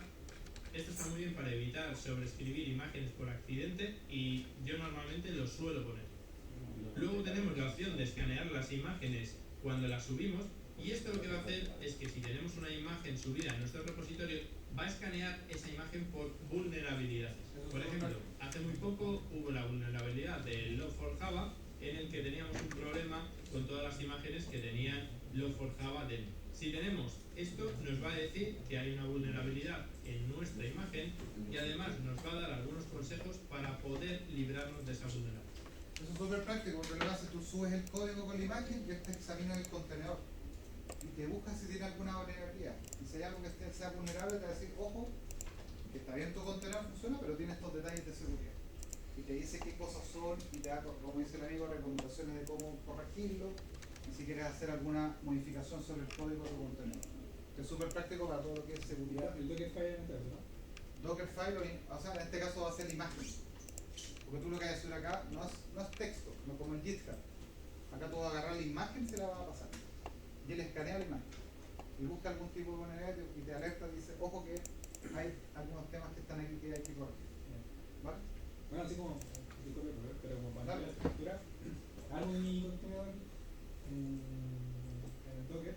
Esto está muy bien para evitar sobreescribir imágenes por accidente y yo normalmente lo suelo poner. Luego tenemos la opción de escanear las imágenes cuando la subimos, y esto lo que va a hacer es que si tenemos una imagen subida en nuestro repositorio, va a escanear esa imagen por vulnerabilidades. Por ejemplo, hace muy poco hubo la vulnerabilidad del Log4Java en el que teníamos un problema con todas las imágenes que tenían Log4Java dentro. Si tenemos esto, nos va a decir que hay una vulnerabilidad en nuestra imagen y además nos va a dar algunos consejos para poder librarnos de esa vulnerabilidad. Eso es súper práctico, porque lo que haces, tú subes el código con la imagen y este examina el contenedor y te busca si tiene alguna vulnerabilidad. Y si hay algo que sea vulnerable, te va a decir, ojo, que está bien tu contenedor, funciona, pero tiene estos detalles de seguridad. Y te dice qué cosas son y te da, como dice el amigo, recomendaciones de cómo corregirlo y si quieres hacer alguna modificación sobre el código de tu contenedor. Que es súper práctico para todo lo que es seguridad. El Dockerfile en este caso, ¿no? Dockerfile, o sea, en este caso va a ser la imagen. Porque tú lo que vas a hacer acá no es texto, no como el GitHub. Acá tú vas a agarrar la imagen y se la vas a pasar. Y él escanea la imagen. Y busca algún tipo de vulnerabilidad y te alerta y dice, ojo que hay algunos temas que están aquí que hay que corregir. ¿Vale? Bueno, así como, disculpe, pero como para Dale. la estructura, hago mi contenedor en el Docker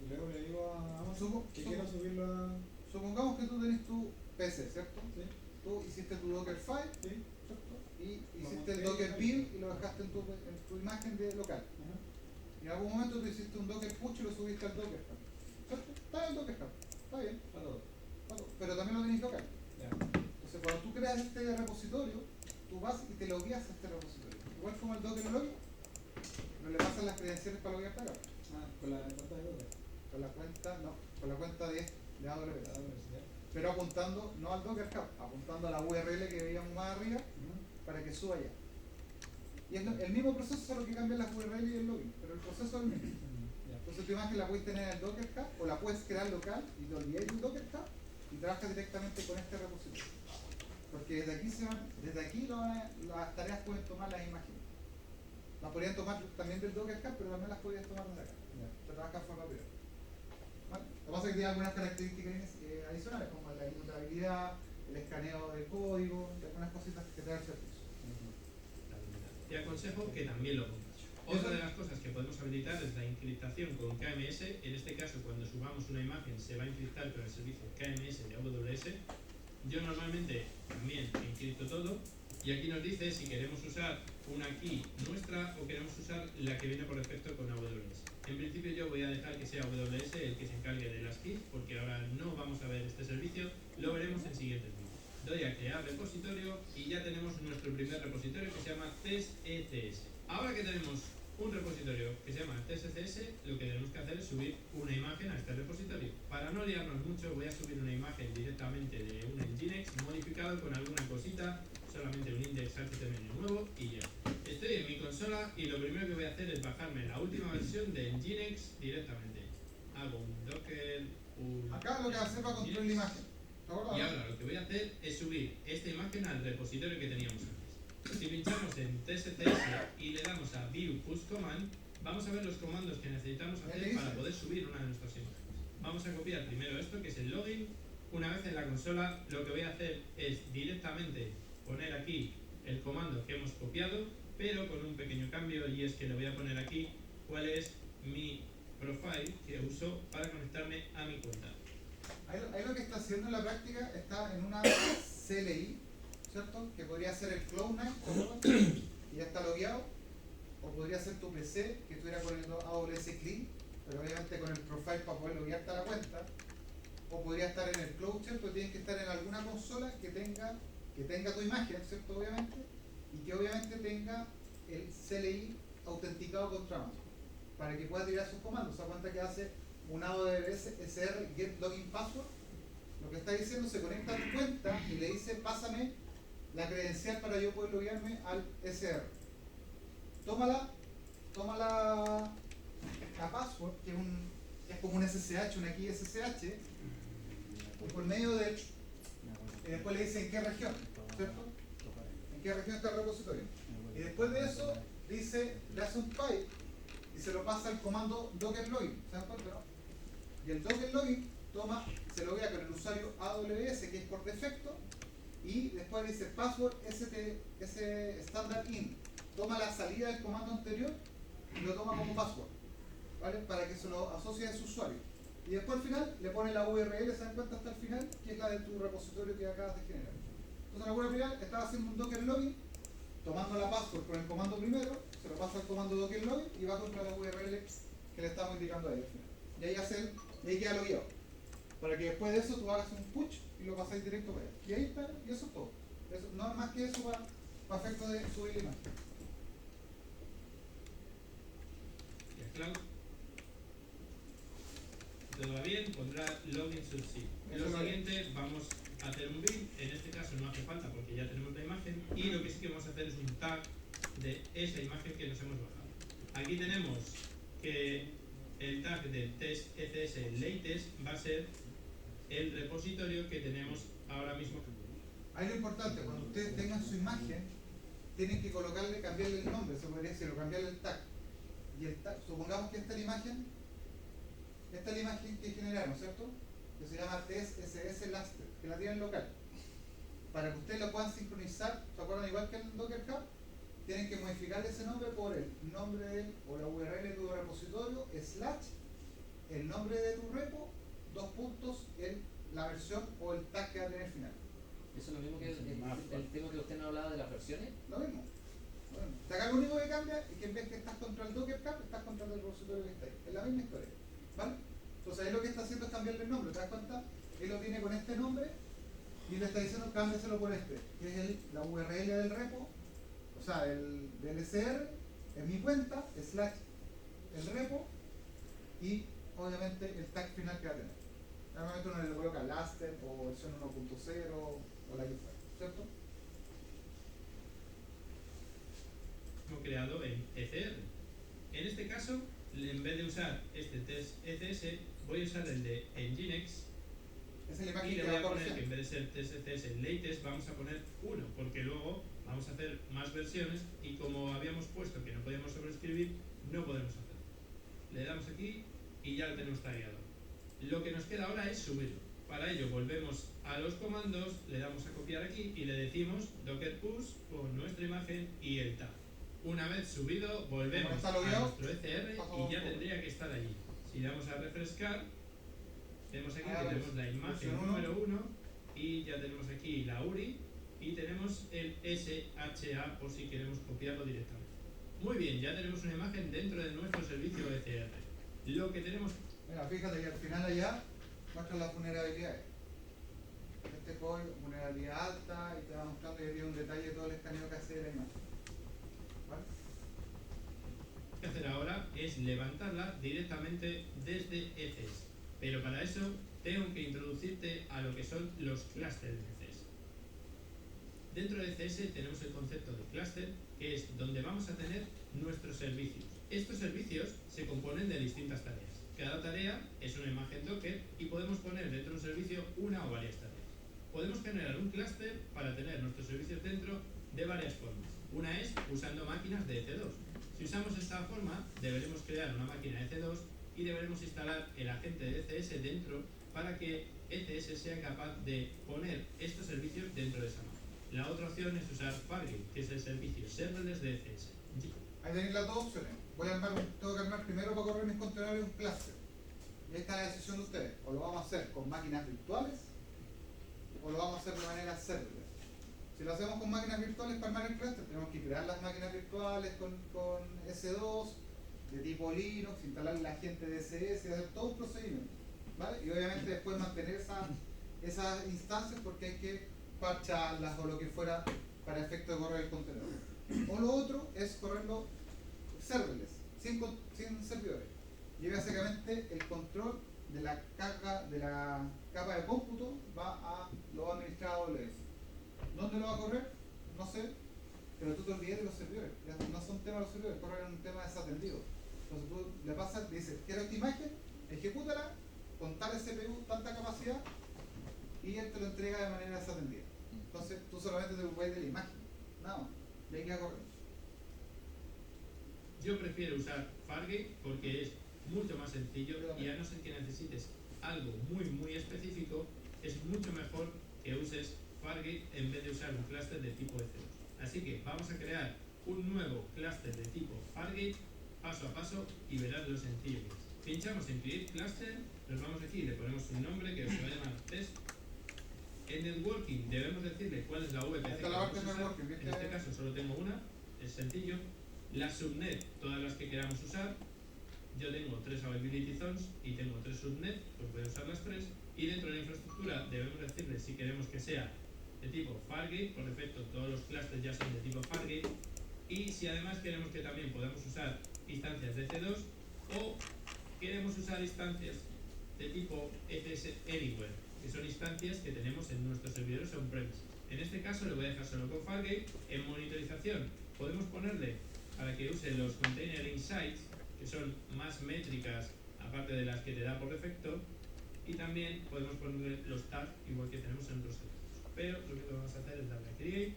y luego le digo a Amazon que quiero subirlo a... Supongamos que tú tenés tu PC, ¿cierto? Sí, Tú hiciste tu Dockerfile, sí, ¿cierto? Y Como hiciste el que- Docker build y lo dejaste en tu imagen de local. ajá, Y en algún momento tú hiciste un Docker push y lo subiste al Dockerfile. ¿Cierto? Está en el Dockerfile. Está bien. para todo. Pero también lo tenés local. Ya. Entonces cuando tú creas este repositorio, tú vas y te logueas a este repositorio. Igual como el Docker log, no le pasan las credenciales para loguearte acá. Ah, con la cuenta de Docker. Con la cuenta, no, con la cuenta de AWS. La universidad. Pero apuntando no al Docker Hub, apuntando a la URL que veíamos más arriba Ujú. para que suba allá. Y es el mismo proceso, solo que cambia las URL y el login, pero el proceso es el mismo. Ya. Entonces tu imagen la puedes tener en el Docker Hub o la puedes crear local y te olvidáis del Docker Hub y trabajas directamente con este repositorio. Porque desde aquí las tareas pueden tomar las imágenes. Las podrían tomar también del Docker Hub, pero también las podrían tomar desde acá. Ya. Se trabaja de forma privada. ¿Vale? Lo que pasa es que tiene algunas características adicionales, como la inmutabilidad, el escaneo del código, y algunas cositas que te da el servicio. Te aconsejo que también lo pongas. Otra de las cosas que podemos habilitar es la encriptación con KMS. En este caso, cuando subamos una imagen, se va a encriptar con el servicio KMS de AWS. Yo normalmente también encripto todo. Y aquí nos dice si queremos usar una key nuestra o queremos usar la que viene por defecto con AWS. En principio yo voy a dejar que sea AWS el que se encargue de las keys, porque ahora no vamos a ver este servicio, lo veremos en siguientes vídeos. Doy a crear repositorio y ya tenemos nuestro primer repositorio que se llama test.ets. Ahora que tenemos un repositorio que se llama test.ets, lo que tenemos que hacer es subir una imagen a este repositorio. Para no liarnos mucho, voy a subir una imagen directamente de un Nginx modificado con alguna cosita, solamente un index HTML nuevo y ya. Estoy en mi consola y lo primero que voy a hacer es bajarme la última versión de Nginx directamente. Hago un docker, Acá lo que hacer va a construir la imagen. ¿Te acuerdas? y ahora lo que voy a hacer es subir esta imagen al repositorio que teníamos antes. Si pinchamos en testcs y le damos a view push command, vamos a ver los comandos que necesitamos hacer para poder subir una de nuestras imágenes. Vamos a copiar primero esto, que es el login. Una vez en la consola, lo que voy a hacer es directamente poner aquí el comando que hemos copiado, pero con un pequeño cambio, y es que le voy a poner aquí cuál es mi profile que uso para conectarme a mi cuenta. Ahí lo que está haciendo en la práctica está en una CLI, ¿cierto? Que podría ser el Cloud9, y ya está logueado, o podría ser tu PC, que estuviera con el AWS Clean, pero obviamente con el profile para poder loguearte a la cuenta, o podría estar en el Cloud, ¿cierto? Tienes que estar en alguna consola que tenga tu imagen, ¿cierto? Obviamente, y que obviamente tenga el CLI autenticado contra Amazon, para que pueda tirar sus comandos. Se da cuenta que hace un AWS SR get login password. Lo que está diciendo, se conecta a tu cuenta y le dice pásame la credencial para yo poder loguearme al SR. Toma la password, que es como un SSH, una key SSH, y por medio del y después le dice en qué región, ¿cierto? En qué región está el repositorio. Y después de eso le hace un pipe y se lo pasa al comando docker login. ¿Se dan cuenta, no? Y el docker login se loguea con el usuario AWS, que es por defecto, y después le dice password ese standard in. Toma la salida del comando anterior y lo toma como password. ¿vale? Para que se lo asocie a ese usuario. Y después al final le pone la URL, ¿se dan cuenta hasta el final? Que es la de tu repositorio que acabas de generar. Entonces en la web final estás haciendo un Docker login, tomando la password con el comando primero, se lo pasa al comando Docker login y va contra la URL que le estamos indicando a él al final. Y ahí queda logueado. Para que después de eso tú hagas un push y lo pasáis directo para allá. Y ahí está, y eso es todo. Eso, no es más que eso para efectos de subir la imagen. Y a Cloud. Todo va bien, pondrá login subsist. En lo siguiente vamos a hacer un build, en este caso no hace falta porque ya tenemos la imagen, y lo que sí que vamos a hacer es un tag de esa imagen que nos hemos bajado. Aquí tenemos que el tag del test ECS latest va a ser el repositorio que tenemos ahora mismo. Ahí lo importante, cuando ustedes tengan su imagen, tienen que cambiarle el nombre, se podría decir, o cambiarle el tag. Y el tag, supongamos que esta es la imagen que generaron, ¿cierto? Que se llama test SS Laster, que la tienen local. Para que ustedes la puedan sincronizar, ¿se acuerdan? Igual que en el Docker Hub, tienen que modificar ese nombre por el nombre o la URL de tu repositorio, / el nombre de tu repo, 2 puntos, la versión o el tag que va a tener final. Eso es lo mismo que el tema que usted nos hablaba de las versiones. Lo mismo. Acá lo único que cambia es que en vez que estás contra el Docker Hub, estás contra el repositorio que está ahí. Es la misma historia. ¿Vale? Entonces ahí lo que está haciendo es cambiarle el nombre. ¿Te das cuenta? Él lo tiene con este nombre y le está diciendo cámbiaselo por este, que es la URL del repo, o sea, del SR, en mi cuenta, / el repo y obviamente el tag final que va a tener. Normalmente uno le coloca Laster o versión 1.0 o la que fuera, ¿cierto? Hemos creado en ECR. En este caso, en vez de usar este test ECS, voy a usar el de Nginx Esa es la imagen y le que voy va a poner que corrigiendo. en vez de ser test ECS latest vamos a poner 1, porque luego vamos a hacer más versiones y como habíamos puesto que no podíamos sobreescribir, no podemos hacerlo. Le damos aquí y ya lo tenemos tagueado. Lo que nos queda ahora es subirlo. Para ello volvemos a los comandos, le damos a copiar aquí y le decimos docker push con nuestra imagen y el tag. Una vez subido, volvemos a nuestro ECR y ya tendría que estar allí. Si damos a refrescar, vemos aquí que tenemos la imagen número 1 y ya tenemos aquí la URI y tenemos el SHA por si queremos copiarlo directamente. Muy bien, ya tenemos una imagen dentro de nuestro servicio ECR. Lo que tenemos... Mira, fíjate que al final allá muestra las vulnerabilidades. Este código, vulnerabilidad alta, y te va mostrando y tiene un detalle de todo el escaneo que hace de la imagen. ¿Vale? Lo que hacer ahora es levantarla directamente desde ECS. Pero para eso tengo que introducirte a lo que son los clústeres de ECS. Dentro de ECS tenemos el concepto de clúster, que es donde vamos a tener nuestros servicios. Estos servicios se componen de distintas tareas. Cada tarea es una imagen Docker y podemos poner dentro de un servicio una o varias tareas. Podemos generar un clúster para tener nuestros servicios dentro de varias formas. Una es usando máquinas de EC2. Si usamos esta forma, deberemos crear una máquina EC2 y deberemos instalar el agente de ECS dentro para que ECS sea capaz de poner estos servicios dentro de esa máquina. La otra opción es usar Fargate, que es el servicio serverless de ECS. Ahí tenéis las dos opciones. Tengo que armar primero para correr mis contenedores un clúster. Y ahí está la decisión de ustedes. O lo vamos a hacer con máquinas virtuales o lo vamos a hacer de manera serverless. Si lo hacemos con máquinas virtuales para armar el clúster, tenemos que crear las máquinas virtuales con S2 de tipo Linux, instalar el agente de SS, hacer todo un procedimiento, ¿vale? Y obviamente después mantener esas instancias porque hay que parcharlas o lo que fuera para efecto de correr el contenedor. O lo otro es correrlo serverless, sin servidores. Y básicamente el control de la capa de cómputo lo va a administrar AWS. ¿Dónde lo va a correr? No sé, pero tú te olvides de los servidores. No son temas de los servidores, corren un tema desatendido. Entonces tú le pasas, le dices, quiero esta imagen, ejecútala con tal CPU, tanta capacidad, y él te lo entrega de manera desatendida. Entonces tú solamente te ocupás de la imagen, nada más, y ahí queda corriendo. Yo prefiero usar Fargate porque es mucho más sencillo y a no ser que necesites algo muy específico, es mucho mejor que uses Fargate en vez de usar un clúster de tipo EC2. Así que vamos a crear un nuevo clúster de tipo Fargate paso a paso y verás lo sencillo que es. Pinchamos en Create Cluster, nos vamos aquí y le ponemos un nombre que se va a llamar Test. En Networking debemos decirle cuál es la VPC que Esta es la vamos parte a de usar. networking, ¿viste? En este caso solo tengo una, es sencillo. La subnet, todas las que queramos usar. Yo tengo 3 availability zones y tengo 3 subnet, pues voy a usar las 3. Y dentro de la infraestructura debemos decirle si queremos que sea de tipo Fargate, por defecto todos los clusters ya son de tipo Fargate. Y si además queremos que también podamos usar instancias de C2 o queremos usar instancias de tipo ECS Anywhere, que son instancias que tenemos en nuestros servidores on-premise. En este caso le voy a dejar solo con Fargate. En monitorización podemos ponerle para que use los Container Insights, que son más métricas aparte de las que te da por defecto, y también podemos ponerle los tags igual que tenemos en otros servicios. Pero lo que vamos a hacer es darle a Create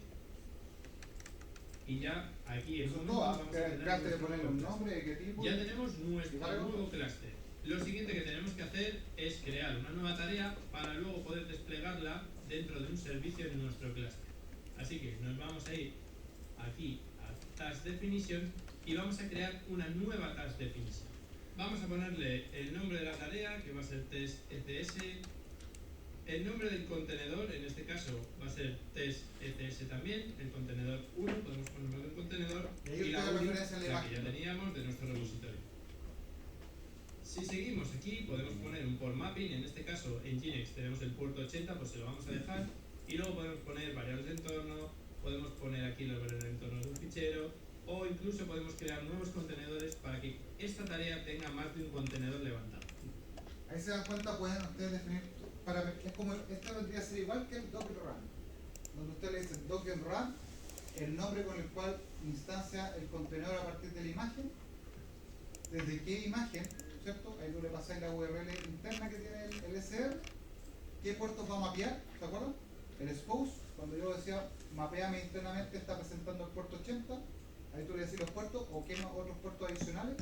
y ya aquí en Eso un todo, momento vamos a el tener cluster de nuestro ponerle un nuevo nombre, de qué tipo. cluster. Ya tenemos nuestro ¿Y vale? nuevo cluster. Lo siguiente que tenemos que hacer es crear una nueva tarea para luego poder desplegarla dentro de un servicio en nuestro cluster. Así que nos vamos a ir aquí a Task Definition y vamos a crear una nueva Task Definition. Vamos a ponerle el nombre de la tarea, que va a ser test ECS, el nombre del contenedor, en este caso va a ser test ECS también, el contenedor 1, podemos ponerlo del contenedor, Y ahí y la ustedes URI, referencia en la la que imagen. ya teníamos de nuestro repositorio. Si seguimos aquí, podemos poner un port mapping, en este caso en Nginx tenemos el puerto 80, pues se lo vamos a dejar, y luego podemos poner variables de entorno, podemos poner aquí los variables de entorno de un fichero, o incluso podemos crear nuevos contenedores para que esta tarea tenga más de un contenedor levantado. Ahí se dan cuenta, pueden ustedes definir, es como, esto vendría a ser igual que el Docker Run, donde usted le dice Docker Run, el nombre con el cual instancia el contenedor a partir de la imagen, desde qué imagen, ¿cierto? Ahí tú le pasáis la URL interna que tiene el SR, qué puertos va a mapear, ¿se acuerdan? El expose, cuando yo decía mapeame internamente, está presentando el puerto 80, ahí tú le decís los puertos o qué otros puertos adicionales.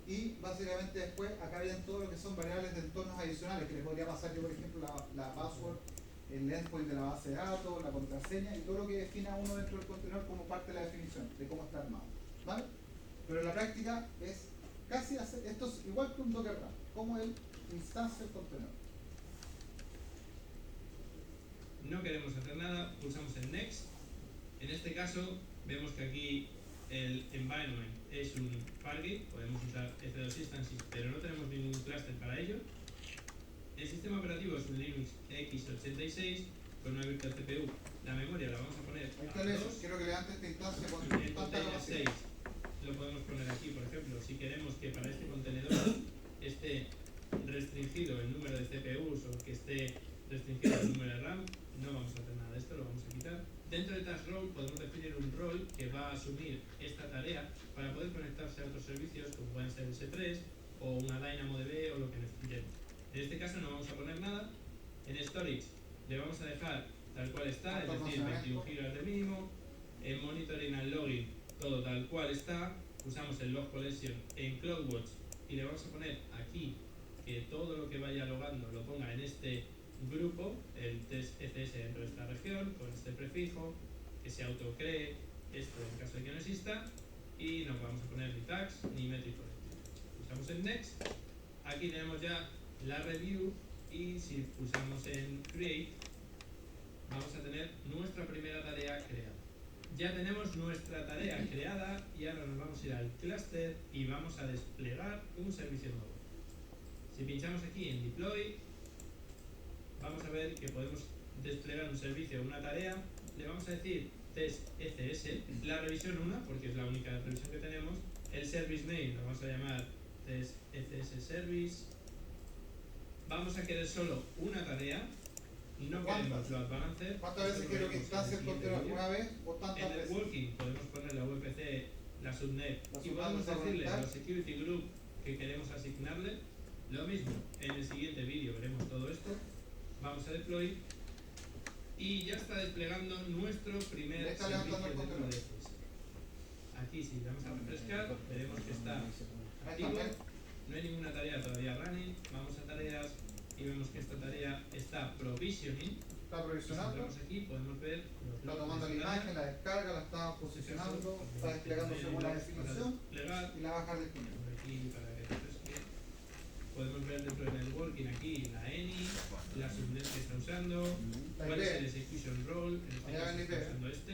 Y básicamente después acá vienen todo lo que son variables de entornos adicionales que le podría pasar yo, por ejemplo, la password, el endpoint de la base de datos, la contraseña y todo lo que defina uno dentro del contenedor como parte de la definición de cómo está armado, ¿vale? Pero en la práctica es casi hacer, esto es igual que un Docker Run, como él instancia el contenedor. No queremos hacer nada, pulsamos en Next. En este caso vemos que aquí el environment es un Fargate, podemos usar EC2 instances, pero no tenemos ningún cluster para ello. El sistema operativo es un Linux x86 con una virtual CPU. La memoria la vamos a poner a 2. Quiero que levante esta instancia con El tanta container capacidad. 6 lo podemos poner aquí, por ejemplo, si queremos que para este contenedor esté restringido el número de CPUs o que esté restringido el número de RAM, no vamos a hacer nada de esto, lo vamos a quitar. Dentro de Task Role podemos definir un rol que va a asumir esta tarea para poder conectarse a otros servicios como pueden ser S3 o una DynamoDB o lo que necesitemos. En este caso no vamos a poner nada. En Storage le vamos a dejar tal cual está, es decir, 21 GB de mínimo. En Monitoring and Logging todo tal cual está. Usamos el Log Collection en CloudWatch y le vamos a poner aquí que todo lo que vaya logando lo ponga en este grupo, el test ECS dentro de esta región, con este prefijo, que se autocree esto en caso de que no exista, y no vamos a poner ni tags ni metric collection. Pulsamos en Next, aquí tenemos ya la review, y si pulsamos en Create, vamos a tener nuestra primera tarea creada. Ya tenemos nuestra tarea creada y ahora nos vamos a ir al cluster y vamos a desplegar un servicio nuevo. Si pinchamos aquí en Deploy, vamos a ver que podemos desplegar un servicio o una tarea. Le vamos a decir test ECS, la revisión 1, porque es la única revisión que tenemos. El service name lo vamos a llamar test ECS service. Vamos a querer solo una tarea, no queremos load balancer. ¿Cuántas veces quiero que instancia el contenedor? ¿Una vez o tantas En veces? networking podemos poner la VPC, la subnet, La y subnet podemos para decirle a conectar. los security group que queremos asignarle. Lo mismo, en el siguiente vídeo veremos todo esto. Vamos a deploy y ya está desplegando nuestro primer Está servicio levantando el dentro contenedor. de ECS. Aquí si vamos a refrescar, veremos que está Ahí activo. está, ¿ves? No hay ninguna tarea todavía running. Vamos a tareas y vemos que esta tarea está provisioning. Está Si provisionando, entramos aquí podemos ver los está bloques tomando de la escala. imagen, la descarga, la está posicionando, está desplegando según la definición Desplegar. y la va a dejar disponible. Por aquí para que refresque. Podemos ver dentro del networking aquí la ENI, la subnet que está usando, La cuál es IP. el execution role, en este Allá va caso el está IP. usando este,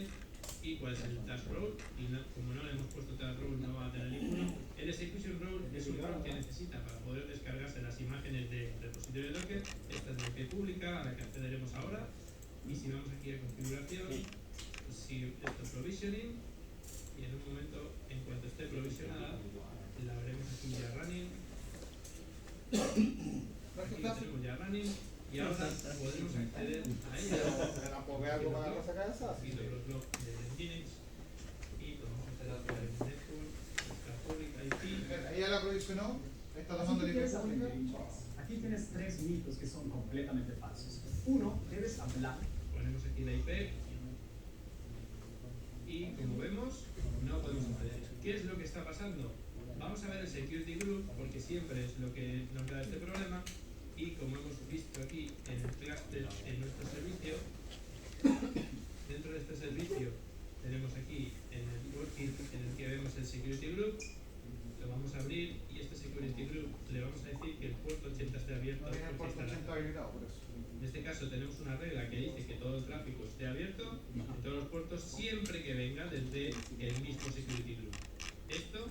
y cuál es el task role, y como no le hemos puesto task role no va a tener ninguno. El execution role es un role que necesita para poder descargarse las imágenes del repositorio de Docker. Esta es la IP pública a la que accederemos ahora, y si vamos aquí a configuración, pues si esto provisioning, y en un momento, en cuanto esté provisionada, la veremos aquí ya running. Aquí la tenemos ya running y ahora podemos acceder a ella. Tampoco es algo para sacar esa. Aquí los blogs de Nginx y podemos acceder a el network, nuestra public IP. Ahí ya la provisionó, está tomando la IP pública. Aquí tienes tres mitos que son completamente falsos. Uno, debes hablar. Ponemos aquí la IP y como vemos no podemos acceder. ¿Qué es lo que está pasando? Vamos a ver el security group porque siempre es lo que nos da este problema y como hemos visto aquí en el cluster en nuestro servicio, dentro de este servicio tenemos aquí en el working en el que vemos el security group, lo vamos a abrir y este security group le vamos a decir que el puerto 80 esté abierto. No tiene el porque puerto está 80 habilitado, por eso. En este caso tenemos una regla que dice que todo el tráfico esté abierto en todos los puertos siempre que venga desde el mismo security group. Esto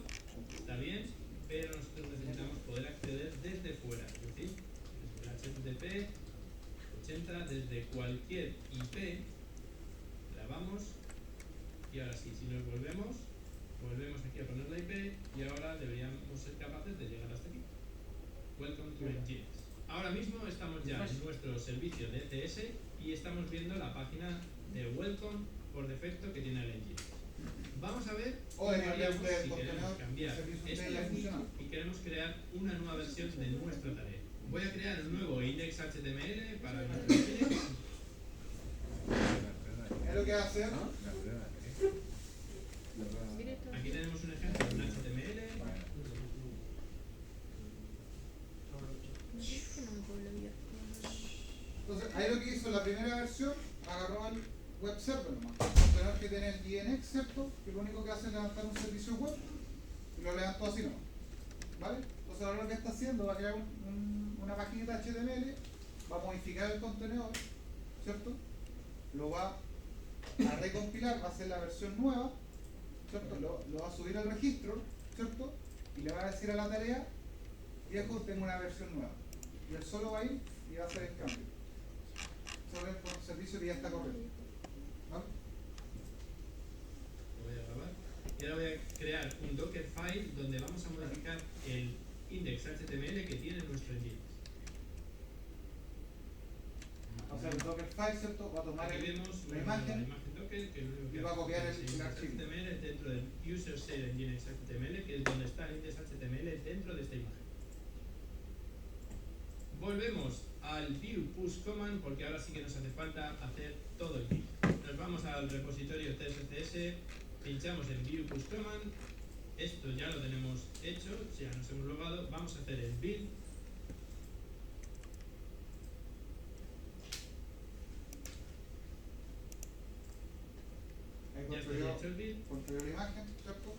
está bien, pero nosotros necesitamos poder acceder desde fuera, es decir, desde el HTTP 80 desde cualquier IP, grabamos y ahora sí, si nos volvemos aquí a poner la IP y ahora deberíamos ser capaces de llegar hasta aquí. Welcome to Nginx. Ahora mismo estamos ya en nuestro servicio de ECS y estamos viendo la página de Welcome por defecto que tiene el Nginx. Vamos a ver O cómo de cambiar haríamos el si queremos contenedor, cambiar servicio esto de de ya aquí funciona. y queremos crear una nueva versión de nuestra tarea. Voy a crear un nuevo index HTML para nuestro Nginx. Es lo que va a hacer. Aquí tenemos un ejemplo de un HTML. Entonces, ahí lo que hizo la primera versión, agarró al web server nomás. El contenedor que tiene el DNX, ¿cierto? Que lo único que hace es levantar un servicio web y lo levantó así nomás. ¿Vale? Entonces ahora lo que está haciendo va a crear una paginita HTML, va a modificar el contenedor, ¿cierto? Lo va a recompilar, va a hacer la versión nueva, ¿cierto? Lo va a subir al registro, ¿cierto? Y le va a decir a la tarea, viejo, tengo una versión nueva. Y él solo va a ir y va a hacer el cambio. Solo es por un servicio que ya está corriendo. ¿Vale? Lo voy a grabar. Y ahora voy a crear un Dockerfile donde vamos a modificar el index HTML que tiene nuestro Nginx. O sea, el Dockerfile, ¿cierto? Va a tomar Aquí vemos la la imagen Docker que lo único que y va a hace copiar es el index archivo. HTML dentro del user share Nginx HTML, que es donde está el index HTML dentro de esta imagen. Volvemos al view push command porque ahora sí que nos hace falta hacer todo el build. Nos vamos al repositorio TSCS, pinchamos en view push command, esto ya lo tenemos hecho, ya nos hemos logado, vamos a hacer el build. Ahí Ya está hecho el build. construyó la imagen, ¿cierto?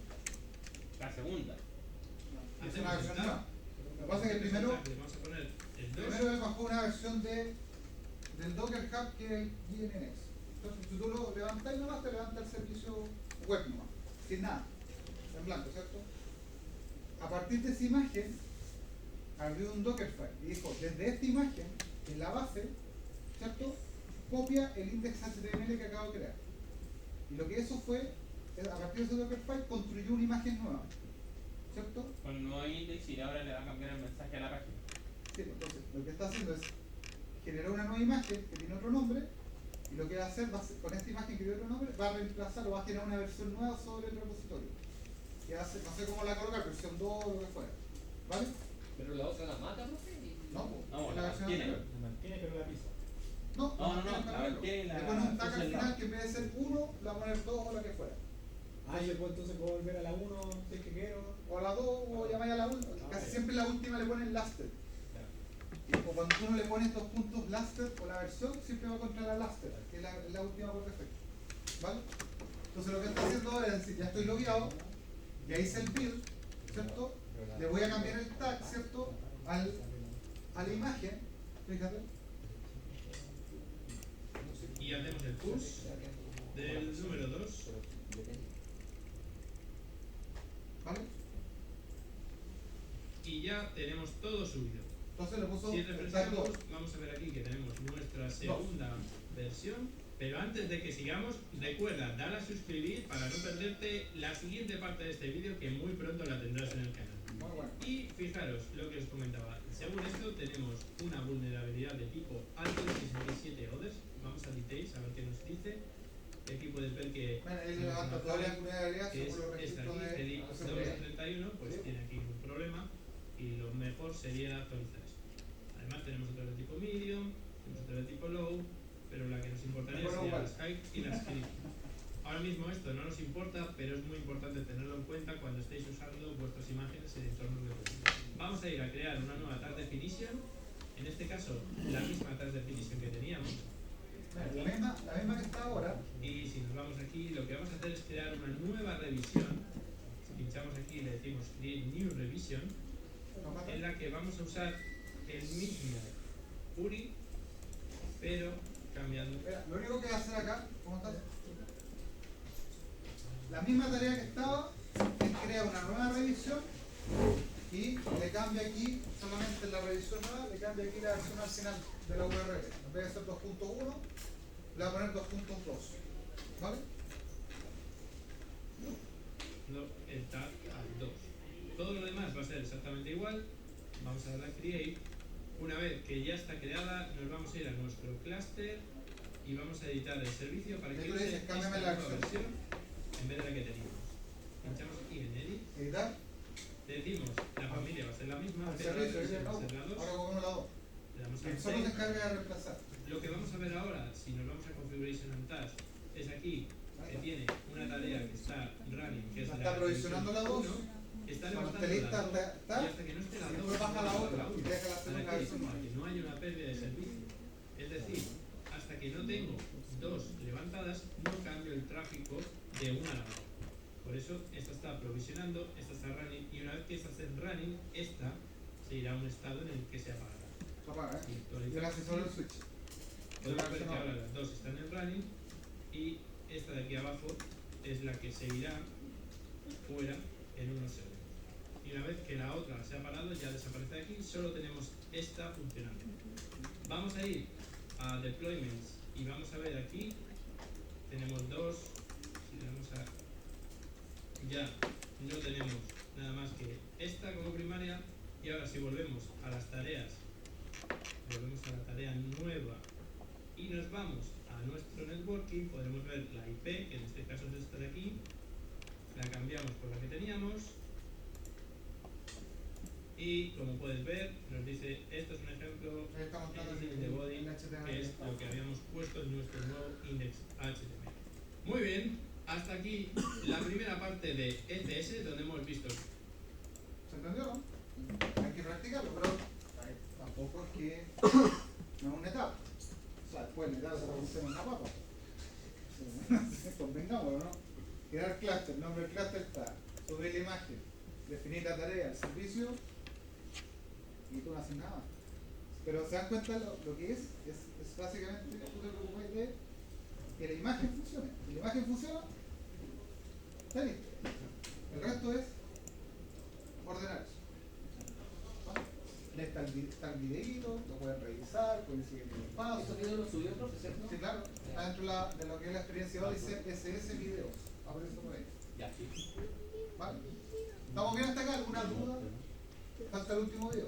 La segunda. Es Hacemos una versión tab. nueva. Lo que pasa es que primero Vamos a poner el 2. él bajó una versión del Docker Hub que es el DNX. Entonces, si tú lo levantas nomás, te levanta el servicio web nomás, sin nada, en blanco, ¿cierto? A partir de esa imagen, abrió un Dockerfile y dijo, desde esta imagen, en la base, ¿cierto? Copia el index HTML que acabo de crear. Y lo que eso fue, a partir de ese Dockerfile, construyó una imagen nueva, ¿cierto? Con el nuevo index y ahora le va a cambiar el mensaje a la página. Sí, entonces lo que está haciendo es generar una nueva imagen que tiene otro nombre y lo que va a hacer, con esta imagen que tiene otro nombre, va a reemplazar o va a generar una versión nueva sobre el repositorio. Que hace, no sé cómo la colocar, versión 2 o lo que fuera. ¿Vale? Pero la otra la mata, profe. No, pues, No, es la versión mantiene. anterior. La mantiene pero la pisa. No, No, mantiene el la paralelo. mantiene y la Le pone un tag puso al al final lado. que en vez de ser 1, la va a poner 2 o la que fuera. Ah, yo pues entonces puedo volver a la 1 si es que quiero. O a la 2 o llamáis a la 1. Casi siempre la última le ponen lasted. O cuando tú no le pones dos puntos Laster o la versión, siempre va contra la Laster, que es la última por defecto. ¿Vale? Entonces lo que está haciendo ahora es decir, ya estoy logueado, ya hice el build, ¿cierto? Le voy a cambiar el tag, ¿cierto? A la imagen, fíjate. Y hacemos el push del número 2. ¿Vale? Y ya tenemos todo subido. Entonces le puso Si el tag refrescamos, 2. vamos a ver aquí que tenemos nuestra segunda versión. Pero antes de que sigamos, recuerda, dale a suscribir para no perderte la siguiente parte de este vídeo que muy pronto la tendrás en el canal. Muy bueno. Y fijaros lo que os comentaba. Según esto tenemos una vulnerabilidad de tipo alto de 67 others. Vamos a details a ver qué nos dice. Y aquí puedes ver que Bueno, él levanta toda la vulnerabilidad que es según los esta registros aquí, de el seguridad. 231, pues Sí. tiene aquí un problema y lo mejor sería actualizar esto. Además tenemos otra de tipo medium, tenemos otra de tipo low, pero la que nos importaría Bueno, sería vale. las high y las críticas. Ahora mismo esto no nos importa, pero es muy importante tenerlo en cuenta cuando estéis usando vuestras imágenes en entornos de publicidad. Vamos a ir a crear una nueva tag definition, en este caso la misma tag definition que teníamos. La misma que está ahora. Y si nos vamos aquí, lo que vamos a hacer es crear una nueva revisión. Si pinchamos aquí y le decimos Create New Revision, en la que vamos a usar el mismo URI, pero cambiando. Mira, lo único que voy a hacer acá, ¿cómo estás? La misma tarea que estaba, es crear una nueva revisión y le cambia aquí, solamente en la revisión nueva, le cambia aquí la versión al final de la URL. En vez de ser 2.1, le va a poner 2.2. ¿Vale? No, el tag al 2. Todo lo demás va a ser exactamente igual. Vamos a darle a Create. Una vez que ya está creada, nos vamos a ir a nuestro cluster y vamos a editar el servicio para que Tú le use dices, esta cámbiame nueva la versión. versión en vez de la que teníamos. Pinchamos aquí en Edit. Editar. Le decimos, la familia va a ser la misma, Al pero la servicio, versión va a ahora ser la 2. cogemos la 2. Le damos Y a el solo se Save. encarga de reemplazar. Lo que vamos a ver ahora, si nos vamos a Configuration and Task, es aquí que tiene una tarea que está running, que es Está la provisionando la 2. está Cuando levantando esté lista, la 2, está, y hasta que no esté la y 2, después baja la otra, uno, y deja la segunda para versión. que no haya una pérdida de servicio. Es decir, hasta que no tengo 2 levantadas, no cambio el tráfico de una a la otra. Por eso esta está provisionando, esta está running, y una vez que esta esté en running, esta se irá a un estado en el que se apagará. Se apaga, ¿eh? Y Y actualiza. le hace solo el switch. Podemos ver que ahora las 2 están en running y esta de aquí abajo es la que se irá fuera en unos segundos. Y una vez que la otra se ha parado, ya desaparece de aquí, solo tenemos esta funcionando. Vamos a ir a Deployments y vamos a ver aquí, tenemos 2, si le damos a... ya no tenemos nada más que esta como primaria, y ahora si volvemos a las tareas, volvemos a la tarea nueva y nos vamos a nuestro networking, podremos ver la IP, que en este caso es esta de aquí, la cambiamos por la que teníamos y como puedes ver nos dice, esto es un ejemplo, Ahí está mostrando el de body, el HTML. que es lo que habíamos puesto en nuestro nuevo index HTML. Muy bien, hasta aquí la primera parte de ECS, donde hemos visto ¿Se entendió, no? Hay que practicarlo, pero tampoco es que no es una etapa. O sea, después la etapa se produce en una papa. Convengamos, ¿no? Crear cluster, el nombre del cluster está, subir la imagen, definir la tarea, el servicio y tú no haces nada. Pero se dan cuenta lo que es básicamente tú te preocupas de que la imagen funcione. Si la imagen funciona, está listo. El resto es ordenar eso. ¿Vale? Ahí está el videíto, lo pueden revisar, pueden seguir los pasos. ¿Esos videos los subió, profe, cierto? Sí, claro, está dentro de lo que es la experiencia Odyssey SS videos. Aparece por ahí. Ya, sí. ¿Vale? ¿Estamos bien hasta acá? ¿Alguna duda? Falta el último video.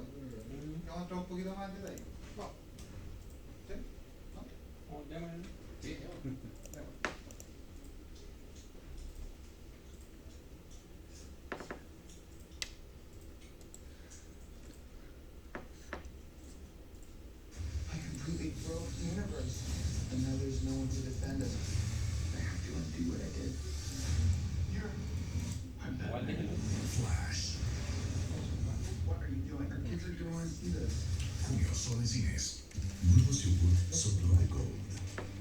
Vamos a entrar un poquito más en detalle. Vamos. ¿Sí? ¿No? Sí, Vamos. I completely broke the universe, and now there's no one to defend us. I have to undo what I did. I'm Igual Batman. déjenlo. Flash. What are you doing? Our kids are going to see this. Junio, solo en cines. Nuevos yogur Soplo de Gold.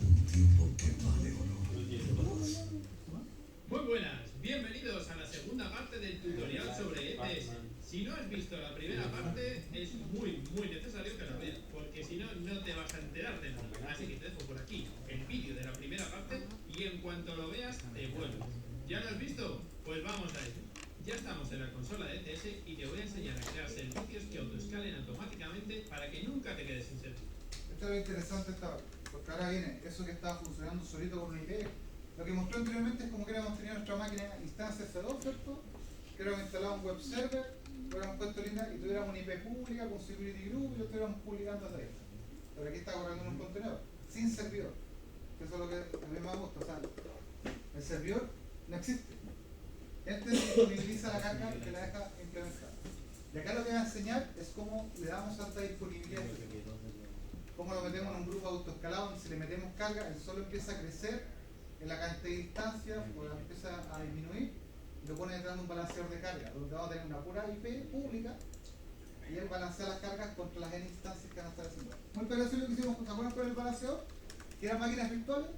Un tiempo que vale oro. Muy buenas, bienvenidos a la segunda parte del tutorial sobre ETS. Si no has visto la primera parte, es muy necesario que la veas, porque si no, no te vas a enterar de nada. Así que te dejo por aquí el vídeo de la primera parte y en cuanto lo veas, te vuelves. ¿Ya lo has visto? Pues vamos a ello. Ya estamos en la consola de ETS y te voy a enseñar a crear servicios que autoescalen automáticamente para que nunca te quedes sin servicio. Esto es lo interesante esta vez, porque ahora viene eso que estaba funcionando solito con una IP. Lo que mostró anteriormente es como que hubiéramos tenido nuestra máquina instancia C2, ¿cierto? Que hubiéramos instalado un web server, hubiéramos puesto línea y tuviéramos una IP pública con security group y lo estuviéramos publicando hasta ahí. Pero aquí está corriendo en un contenedor, sin servidor. Que eso es lo que a mí me gusta. O sea, el servidor no existe. Este disponibiliza la carga que la deja implementada. Y acá lo que voy a enseñar es cómo le damos alta disponibilidad. Cómo lo metemos en un grupo autoescalado donde si le metemos carga, él solo empieza a crecer en la cantidad de instancias, pues empieza a disminuir y lo pone detrás de un balanceador de carga, donde vamos a tener una pura IP pública y él balancea las cargas contra las N instancias que van a estar haciendo. Muy parecido a lo que hicimos, ¿se acuerdan con el balanceador? Que eran máquinas virtuales.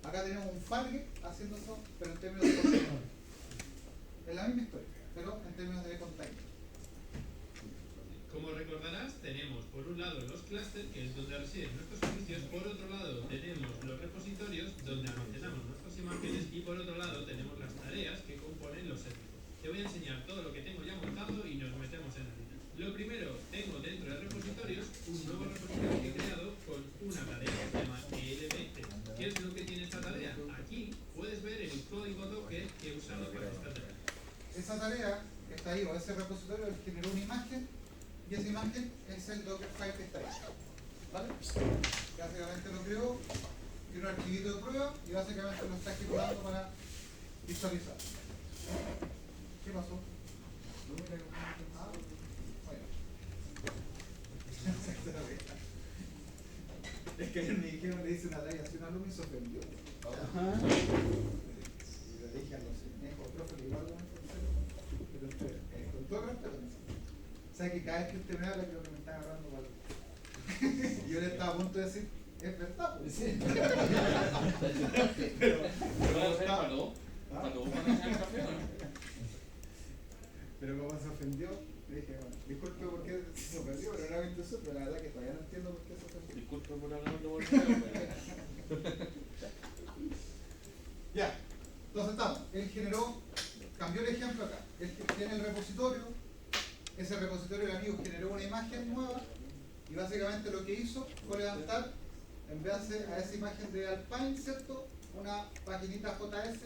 Acá tenemos un Fargate haciendo eso, pero en términos de containers. Es la misma historia, pero en términos de containers. Como recordarás, tenemos por un lado los clusters, que es donde residen nuestros servicios, por otro lado tenemos los repositorios, donde almacenamos nuestras imágenes, y por otro lado tenemos las tareas que componen los servicios. Te voy a enseñar todo lo que tengo ya montado y nos metemos en la línea. Lo primero, tengo dentro de repositorios un nuevo repositorio que he creado con una tarea que se llama ELBT. ¿Qué es lo que tiene esta tarea? Aquí puedes ver el código Docker que he usado para esta tarea. Esa tarea que está ahí, o ese repositorio, generó una imagen. Y esa imagen es el Dockerfile que está ahí, ¿vale? Básicamente lo creó, tiene un archivito de prueba y básicamente lo está ejecutando para visualizar. ¿Qué pasó? Ah, bueno. Es que me dijeron, le hice una talla así, un alumno y se ofendió. Y le dije a los me profe, igual no me pero con todo respeto. O sea que cada vez que usted me habla creo que me está agarrando mal. Yo le estaba a punto de decir, es verdad, pues. Sí. pero pero como se ofendió, le dije, bueno, disculpe por qué se ofendió, pero no me eso, pero la verdad que todavía no entiendo por qué se ofendió. Disculpe por hablar de volver. Ya, entonces estamos. Él generó, cambió el ejemplo acá. Él tiene el repositorio. Ese repositorio de amigos generó una imagen nueva y básicamente lo que hizo fue levantar, en vez de hacer a esa imagen de Alpine, ¿cierto? Una paginita JS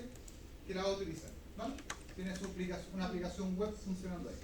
que la va a utilizar, ¿vale? Tiene una aplicación web funcionando ahí.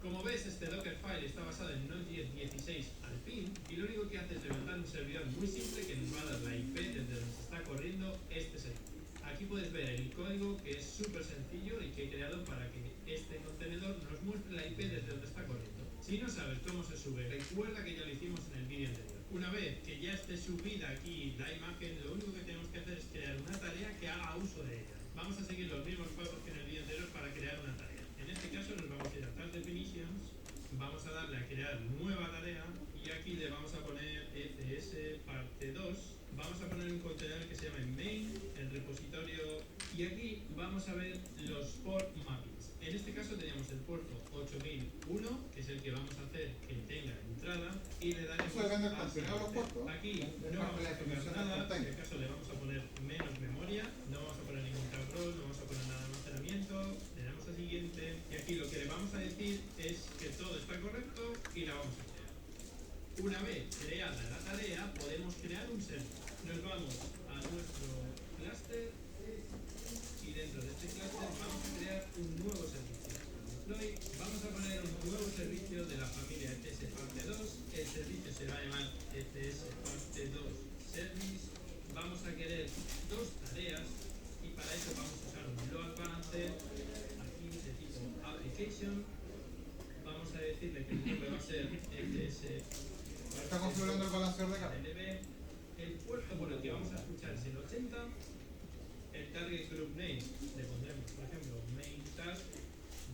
Como ves, este Dockerfile está basado en Node.js 16 Alpine y lo único que hace es levantar un servidor muy simple que nos va a dar la IP desde donde se está corriendo este servicio. Aquí puedes ver el código que es súper sencillo y que he creado para que este contenedor nos muestre la IP desde donde está corriendo. Si no sabes cómo se sube, recuerda que ya lo hicimos en el vídeo anterior. Una vez que ya esté subida aquí la imagen, lo único que tenemos que hacer es crear una tarea que haga uso de ella. Vamos a seguir los mismos pasos que en el vídeo anterior para crear una tarea. En este caso nos vamos a ir a Task Definitions, vamos a darle a crear nueva tarea y aquí le vamos a poner ECS parte 2. Vamos a poner un contenedor que se llama main, el repositorio, y aquí vamos a ver los port mappings. En este caso teníamos el puerto 8001, que es el que vamos a hacer que tenga entrada, y le daremos aquí no vamos a tocar nada, en este caso le vamos a poner menos memoria, no vamos a poner ningún tab row, no vamos a poner nada de almacenamiento, le damos a siguiente, y aquí lo que le vamos a decir es que todo está correcto y la vamos a crear. Una vez creada la tarea, podemos crear un servicio. Nos vamos a nuestro cluster y dentro de este cluster vamos a crear un nuevo servicio. Vamos a poner un nuevo servicio de la familia ETS parte 2. El servicio se va a llamar ETS parte 2 Service. Vamos a querer dos tareas y para eso vamos a usar un load balancer aquí de tipo application. Vamos a decirle que el nombre va a ser ETS. Está configurando el balanceador de carga. El puerto por el que vamos a escuchar es el 80. El target group name le pondremos, por ejemplo, main task,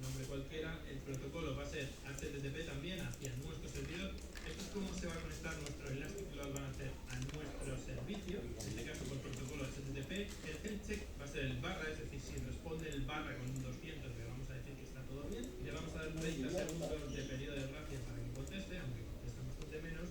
nombre cualquiera. El protocolo va a ser HTTP también hacia nuestro servidor. Esto es cómo se va a conectar nuestro Elastic Cloud Balancer a nuestro servicio, en este caso por protocolo HTTP. El health check va a ser el barra, es decir, si responde el barra con un 200 le vamos a decir que está todo bien. Le vamos a dar 30 segundos de periodo de gracia para que conteste, aunque contesta bastante menos.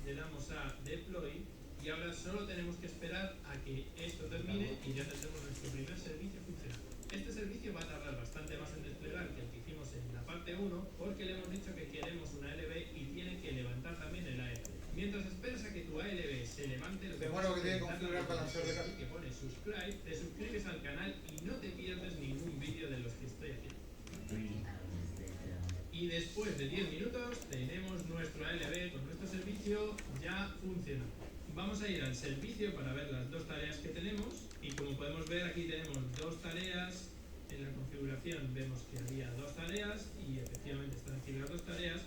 Le damos a deploy y ahora solo tenemos que esperar a que esto termine y ya tendremos nuestro primer servicio funcionando. Este servicio va a tardar bastante más en desplegar que el que hicimos en la parte 1 porque le hemos dicho que queremos una ALB y tiene que levantar también el ALB. Mientras esperas a que tu ALB se levante, lo que Bueno, que tiene que configurar balanceador de carga. que pone subscribe, te suscribes al canal y no te pierdes ningún vídeo de los que estoy haciendo. Y después de 10 minutos tenemos nuestro ALB con nuestro servicio ya funcionando. Vamos a ir al servicio para ver las dos tareas que tenemos y como podemos ver aquí tenemos dos tareas. En la configuración vemos que había dos tareas y efectivamente están aquí las dos tareas.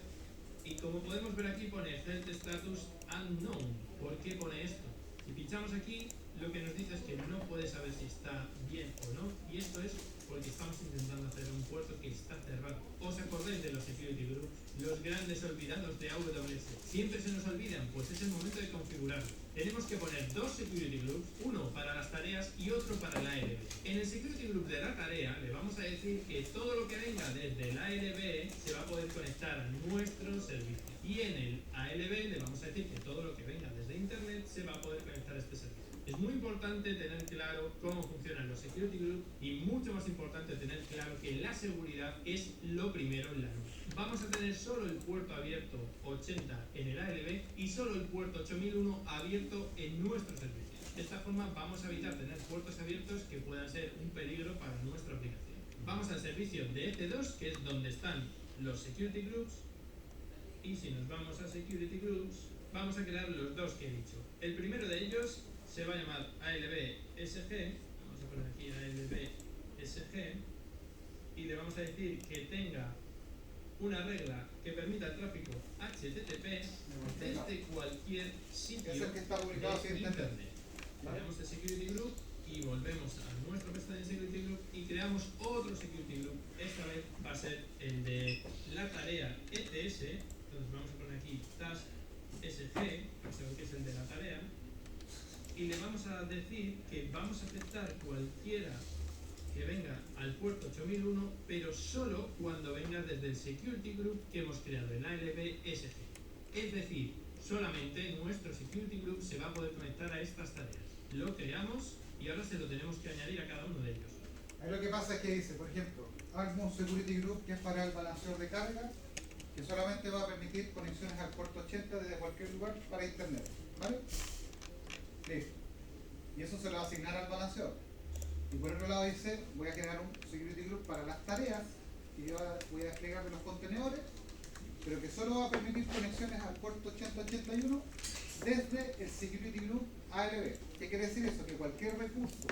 Y como podemos ver aquí pone Health Status Unknown. ¿Por qué pone esto? Si pinchamos aquí lo que nos dice es que no puede saber si está bien o no y esto es porque estamos intentando hacer un puerto que está cerrado. ¿Os acordáis de los security groups? Los grandes olvidados de AWS. Siempre se nos olvidan, pues es el momento de configurarlos. Tenemos que poner dos security groups, uno para las tareas y otro para la ALB. En el security group de la tarea le vamos a decir que todo lo que venga desde la ALB se va a poder conectar a nuestro servicio. Y en el ALB le vamos a decir que todo lo que venga desde internet se va a poder conectar a este servicio. Es muy importante tener claro cómo funcionan los security groups y mucho más importante tener claro que la seguridad es lo primero en la nube. Vamos a tener solo el puerto abierto 80 en el ALB y solo el puerto 8001 abierto en nuestro servicio. De esta forma vamos a evitar tener puertos abiertos que puedan ser un peligro para nuestra aplicación. Vamos al servicio de EC2, que es donde están los security groups, y si nos vamos a security groups vamos a crear los dos que he dicho. El primero de ellos se va a llamar ALB SG, vamos a poner aquí ALB SG y le vamos a decir que tenga una regla que permita el tráfico HTTP desde cualquier sitio es el que está publicado de en internet. ¿Vale? Creamos el security group y volvemos a nuestro pestaña de security group y creamos otro security group. Esta vez va a ser el de la tarea ETS. Entonces vamos a poner aquí task SG, que es el de la tarea, y le vamos a decir que vamos a aceptar cualquiera que venga al puerto 8001, pero solo cuando venga desde el security group que hemos creado en ALB SG. Es decir, solamente nuestro security group se va a poder conectar a estas tareas. Lo creamos y ahora se lo tenemos que añadir a cada uno de ellos. Ahí lo que pasa es que dice, por ejemplo, hago un security group que es para el balanceador de carga, que solamente va a permitir conexiones al puerto 80 desde cualquier lugar para internet, ¿vale? Listo. Y eso se lo va a asignar al balanceador. Y por otro lado dice, voy a crear un security group para las tareas, que yo voy a desplegar de los contenedores, pero que solo va a permitir conexiones al puerto 8081 desde el security group ALB. ¿Qué quiere decir eso? Que cualquier recurso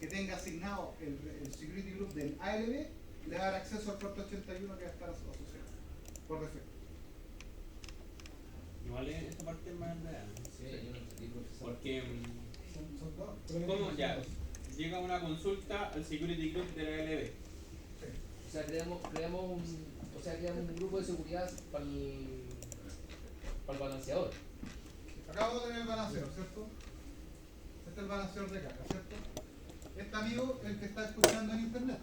que tenga asignado el security group del ALB le va a dar acceso al puerto 81 que va a estar asociado por defecto. Igual esta parte es más enredada. Sí, yo no entendí, profesor. Porque, Son dos. ¿cómo ya? Llega una consulta al security group de la ALB. O sea, creamos un grupo de seguridad para el balanceador. Acabo de tener el balanceador, ¿cierto? Este es el balanceador de carga, ¿cierto? Este amigo es el que está escuchando en internet,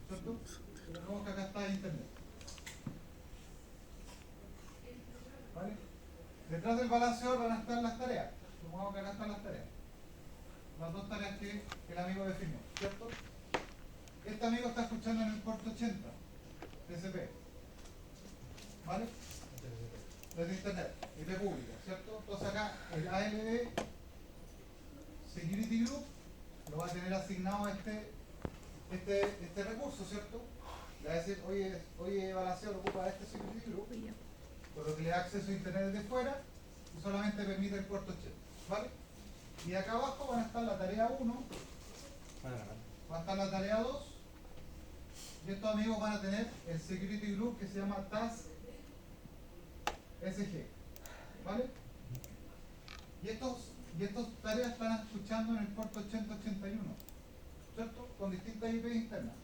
¿cierto? Supongamos que acá está en internet. ¿Vale? Detrás del balanceador van a estar las tareas. Supongamos que acá están las tareas. Las dos tareas que el amigo definió, ¿cierto? Este amigo está escuchando en el puerto 80, TCP. ¿Vale? Desde internet, IP pública, ¿cierto? Entonces acá el ALB Security Group lo va a tener asignado a este recurso, ¿cierto? Le va a decir, oye balanceador ocupa este Security Group, por lo que le da acceso a internet desde fuera y solamente permite el puerto 80, ¿vale? Y acá abajo van a estar la tarea 1, va a estar la tarea 2, y estos amigos van a tener el Security Group que se llama Task SG, ¿vale? Y estos tareas están escuchando en el puerto 8081, ¿cierto? Con distintas IP internas,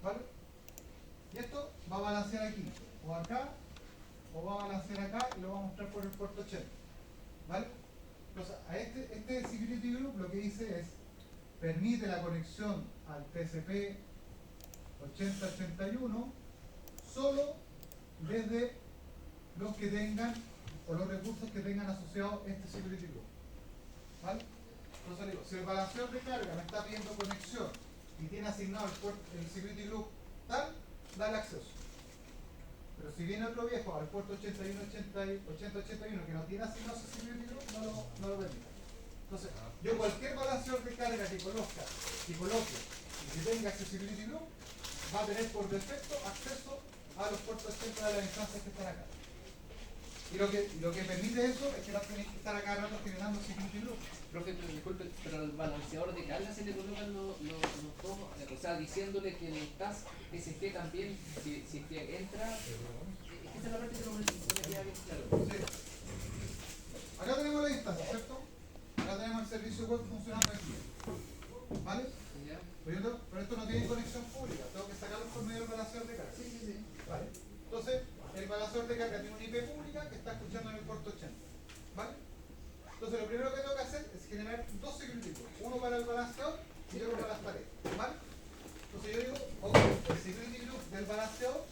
¿vale? balancear aquí, o acá, o va a balancear acá y lo va a mostrar por el puerto 80. ¿Vale? Entonces, a este Security Group lo que dice es, permite la conexión al TCP 8081 solo desde los que tengan, o los recursos que tengan asociados este Security Group. ¿Vale? Entonces digo, si el balanceador de carga me está pidiendo conexión y tiene asignado el Security Group tal, dale acceso. Pero si viene otro viejo al puerto 8081 que no tiene asignado ese Security Group, no lo permite. Entonces, yo cualquier balanceador de carga que coloque y que tenga ese Security Group, va a tener por defecto acceso a los puertos 80 de las instancias que están acá. Y lo que permite eso es que no tenéis que estar acá rato generando Security Group. Profe, pero disculpe, pero al balanceador de carga se le colocan los dos, o sea, diciéndole que en el task SG también, si es que entra, es que esa es la parte que no me queda bien claro. Sí. Acá tenemos la instancia, ¿cierto? Acá tenemos el servicio web funcionando aquí. ¿Vale? ¿Ya? Pero esto no tiene conexión pública, tengo que sacarlo por medio del balanceador de carga. Sí. ¿Vale? Entonces, el balanceador de carga tiene una IP pública que está escuchando en el puerto 80. ¿Vale? Entonces, lo primero que tengo que hacer es generar dos security groups, uno para el balanceador y otro para las tareas. ¿Vale? Entonces yo digo, ok, el security group del balanceador,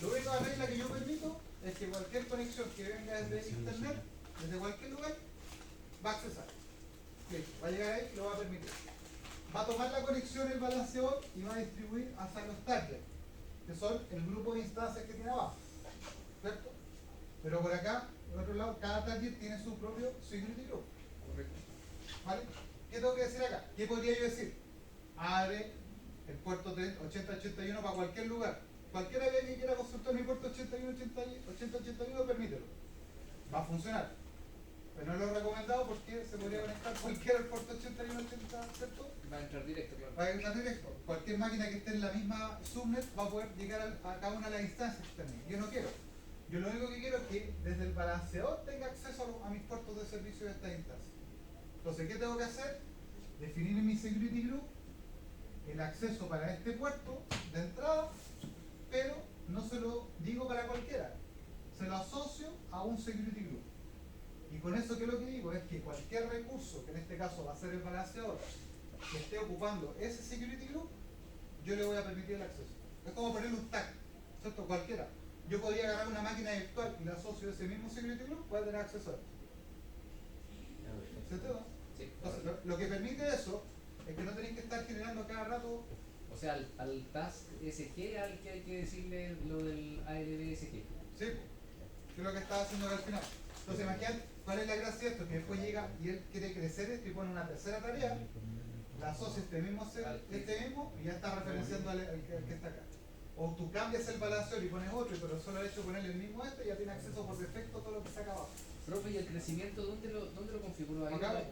la única regla que yo permito es que cualquier conexión que venga desde internet, desde cualquier lugar, va a accesar. Listo, va a llegar ahí y lo va a permitir. Va a tomar la conexión el balanceador y va a distribuir hacia los targets, que son el grupo de instancias que tiene abajo. ¿Cierto? Pero por acá, por otro lado, cada target tiene su propio security group. Correcto. ¿Vale? ¿Qué tengo que decir acá? ¿Qué podría yo decir? Abre el puerto 8081 para cualquier lugar. Cualquiera que quiera consultar mi puerto 8081, permítelo. Va a funcionar. Pero no lo he recomendado porque se podría conectar cualquiera al puerto 8180, ¿cierto? Va a entrar directo, claro. Va a entrar directo. Cualquier máquina que esté en la misma subnet va a poder llegar a cada una de las instancias que estén. Yo no quiero. Yo lo único que quiero es que desde el balanceador tenga acceso a mis puertos de servicio de estas instancias. Entonces, ¿qué tengo que hacer? Definir en mi security group el acceso para este puerto de entrada, pero no se lo digo para cualquiera. Se lo asocio a un security group. Y con eso, ¿qué es lo que digo? Es que cualquier recurso, que en este caso va a ser el balanceador, que esté ocupando ese security group, yo le voy a permitir el acceso. Es como ponerle un tag, ¿cierto? Cualquiera. Yo podría agarrar una máquina virtual y la asocio a ese mismo security group, puede tener acceso a esto. ¿Cierto? Sí. Entonces, lo que permite eso es que no tenéis que estar generando cada rato. O sea, al task SG al que hay que decirle lo del ALB SG. Sí, que es lo que estaba haciendo al final. Entonces, imagínate cuál es la gracia de esto, que después llega y él quiere crecer esto y pone una tercera tarea, la asocia este mismo y ya está referenciando al que está acá. O tú cambias el balanceador y pones otro, pero solo el hecho de ponerle el mismo ya tiene acceso por defecto a todo lo que está acá abajo. Profe, ¿y el crecimiento dónde lo configuró? Ahí Acá.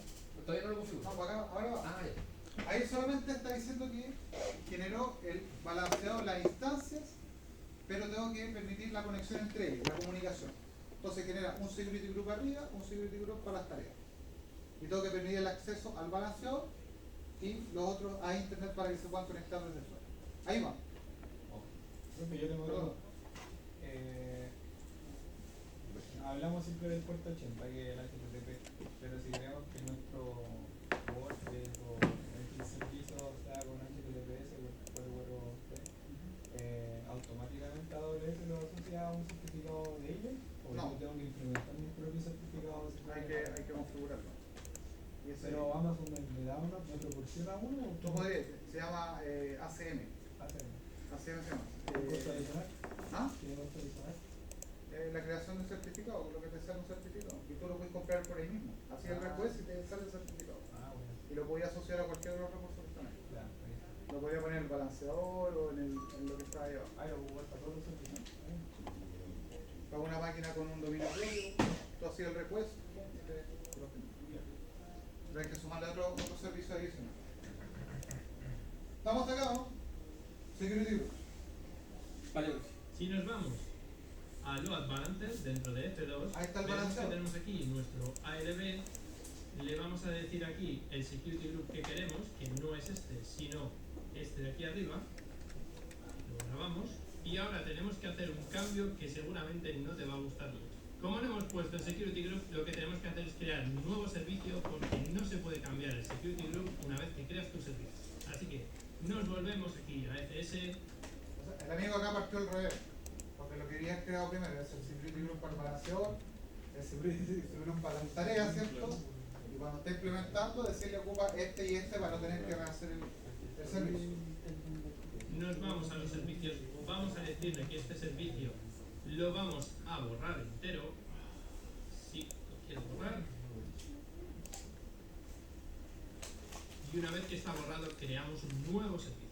todavía no lo configuró. No, acá, ahora va. Ah, ya. Ahí solamente está diciendo que generó el balanceador las instancias, pero tengo que permitir la conexión entre ellos, la comunicación. Entonces genera un security group arriba, un security group para las tareas. Y tengo que permitir el acceso al balanceador y los otros a internet para que se puedan conectar desde fuera. Ahí va. Profe, yo tengo duda. Hablamos siempre del puerto 80, que es el HTTP, pero si queremos que nuestro WordPress o el servicio sea con HTTPS por URL, automáticamente AWS lo asocia a un certificado de ellos, o no. yo tengo que implementar mi propio certificado. Hay que configurarlo. Y pero Amazon me da uno, me proporciona uno. Tú podrías, se llama ACM. ACM se llama. ¿Tiene costo adicional? ¿Ah? ¿Tiene costo adicional? La creación de un certificado, lo que te sale un certificado. Y tú lo puedes comprar por ahí mismo. Así el request y te sale el certificado. Bueno. Y lo podías asociar a cualquier otro recurso que está ahí. Ya, lo podía poner en el balanceador o en lo que está ahí abajo. Lo puedo usar para todos los servicios. Para una máquina con un dominio propio, tú hacías el request y te lo permitía. Pero hay que sumarle otro servicio adicional. ¿Estamos acá, no? Security Group. Vale. Si nos vamos a Load Balancer dentro de F2, ahí está el vemos balanceador. que tenemos aquí nuestro ALB. Le vamos a decir aquí el security group que queremos, que no es este, sino este de aquí arriba. Lo grabamos Y ahora tenemos que hacer un cambio que seguramente no te va a gustar mucho. Como lo hemos puesto en Security Group, lo que tenemos que hacer es crear un nuevo servicio porque no se puede cambiar el Security Group una vez que creas tu servicio. Así que nos volvemos aquí a ECS. O sea, el amigo acá partió al revés, porque lo que quería creado primero es el Security Group para el balanceador, el Security Group para las tareas, ¿cierto? Y cuando esté implementando, decirle ocupa este y este para no tener que rehacer el servicio. Nos vamos a los servicios, vamos a decirle que este servicio lo vamos a borrar entero. Si lo quieres borrar. Y una vez que está borrado, creamos un nuevo servicio.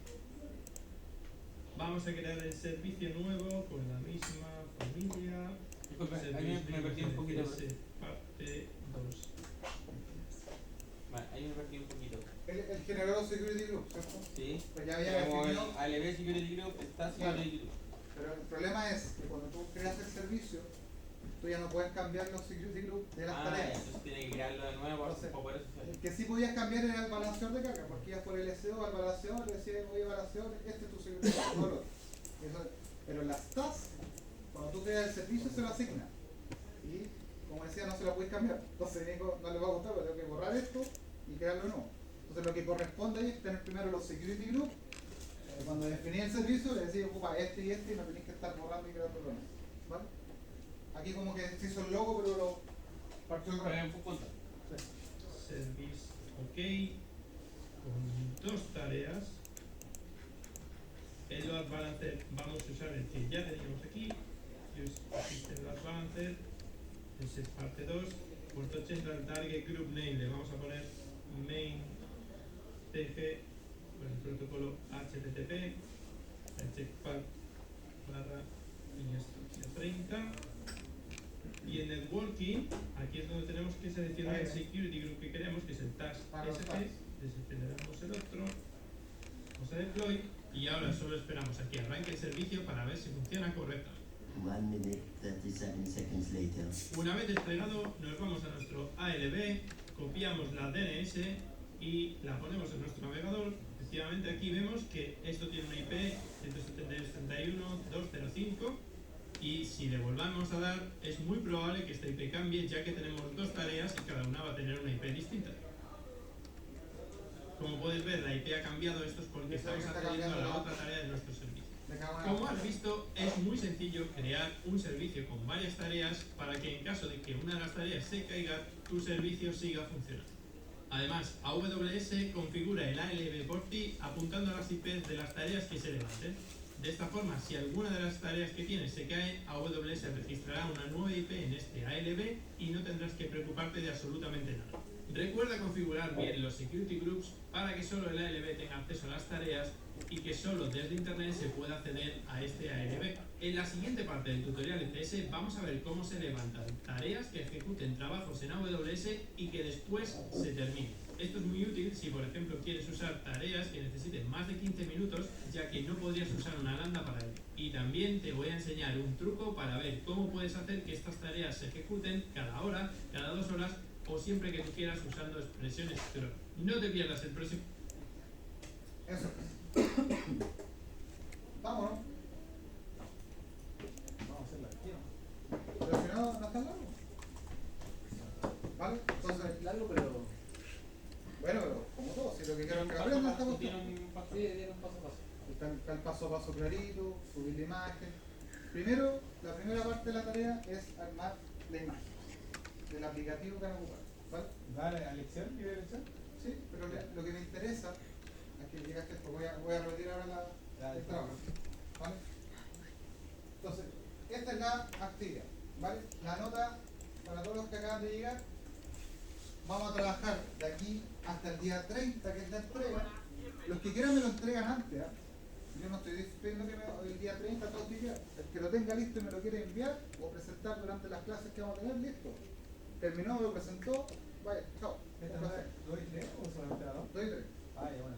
Vamos a crear el servicio nuevo con la misma familia. Disculpe, ahí me perdí un poquito. Parte 2. Vale, ahí me perdí un poquito. El generador Security Group, ¿cierto? Sí. Pues ya había Como el definido. ALB Security Group está Security Group. Pero el problema es que cuando tú creas el servicio, tú ya no puedes cambiar los Security Group de las tareas. Entonces tiene que crearlo de nuevo Entonces, para poder asociar. el que sí podías cambiar era el balanceador de carga, porque ibas por el SEO al balanceador, le decías, oye balanceador, este es tu Security Group, no lo otro. Pero las tasks, cuando tú creas el servicio, se lo asigna. Y como decía, no se lo puedes cambiar. Entonces Nico no le va a gustar, pero tengo que borrar esto y crearlo de nuevo. Entonces lo que corresponde ahí es tener primero los Security Group. Cuando definí el servicio, le decía ocupa este y no tenéis que estar borrando y creando lo mismo. ¿Vale? Aquí como que se hizo el logo, pero lo partió el revés. Service OK con dos tareas. El load balancer vamos a usar el que ya teníamos aquí. Use System Load Balancer. Ese es parte 2. Puerto Central Target Group Name le vamos a poner main TG con el protocolo HTTP. El checkpack barra instrucción 30. Y en networking, aquí es donde tenemos que seleccionar el security group que queremos, que es el task SP. Desencendemos el otro. Vamos a deploy. Y ahora solo esperamos a que arranque el servicio para ver si funciona correctamente. 1 minute 37 seconds later. Una vez desplegado, nos vamos a nuestro ALB, copiamos la DNS y la ponemos en nuestro navegador. Efectivamente aquí vemos que esto tiene una IP 172.168.205 y si le volvamos a dar, es muy probable que esta IP cambie, ya que tenemos dos tareas y cada una va a tener una IP distinta. Como puedes ver, la IP ha cambiado, esto es porque estamos accediendo a la otra tarea de nuestro servicio. Como has visto, es muy sencillo crear un servicio con varias tareas para que en caso de que una de las tareas se caiga, tu servicio siga funcionando. Además, AWS configura el ALB por ti apuntando a las IPs de las tareas que se levanten. De esta forma, si alguna de las tareas que tienes se cae, AWS registrará una nueva IP en este ALB y no tendrás que preocuparte de absolutamente nada. Recuerda configurar bien los security groups para que solo el ALB tenga acceso a las tareas y que solo desde internet se pueda acceder a este ALB. En la siguiente parte del tutorial ECS vamos a ver cómo se levantan tareas que ejecuten trabajos en AWS y que después se terminen. Esto es muy útil si por ejemplo quieres usar tareas que necesiten más de 15 minutos, ya que no podrías usar una lambda para ello. Y también te voy a enseñar un truco para ver cómo puedes hacer que estas tareas se ejecuten cada hora, cada 2 horas o siempre que tú quieras usando expresiones. Pero no te pierdas el próximo. Eso. Vámonos. Vamos a hacerlo aquí, ¿no? Pero si no, no es tan largo. ¿Vale? Entonces, largo, pero. Bueno, pero como todo, si lo que quiero es que aprendan esta cuestión. Sí, dieron paso a paso. Está el paso a paso clarito, subir la imagen. Primero, la primera parte de la tarea es armar la imagen del aplicativo que van a ocupar. ¿Vale? ¿Dale a lección? ¿Libre lección? Sí, pero lo que me interesa es que llegaste esto. Voy a repetir ahora el trabajo. ¿Vale? Entonces, esta es la actividad. ¿Vale? La nota para todos los que acaban de llegar. Vamos a trabajar de aquí hasta el día 30, que es la entrega. Los que quieran me lo entregan antes. Yo no estoy diciendo que el día 30 todo que quieran. El que lo tenga listo y me lo quiere enviar o presentar durante las clases que vamos a tener, listo. Terminó, me lo presentó, vaya, chao. ¿Doy 3 o solamente la 2? Doy 3. Ah, ya, bueno.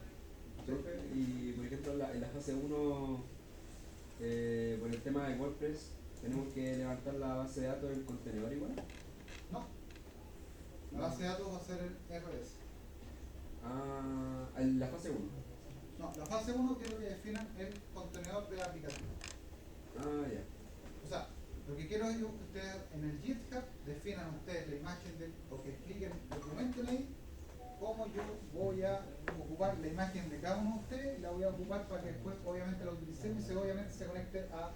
Y por ejemplo en la fase 1, por el tema de WordPress, tenemos que levantar la base de datos del contenedor igual. No. La base de datos va a ser el RS. En la fase 1. No, la fase 1 quiero que definan el contenedor del aplicativo. obviamente se conecte a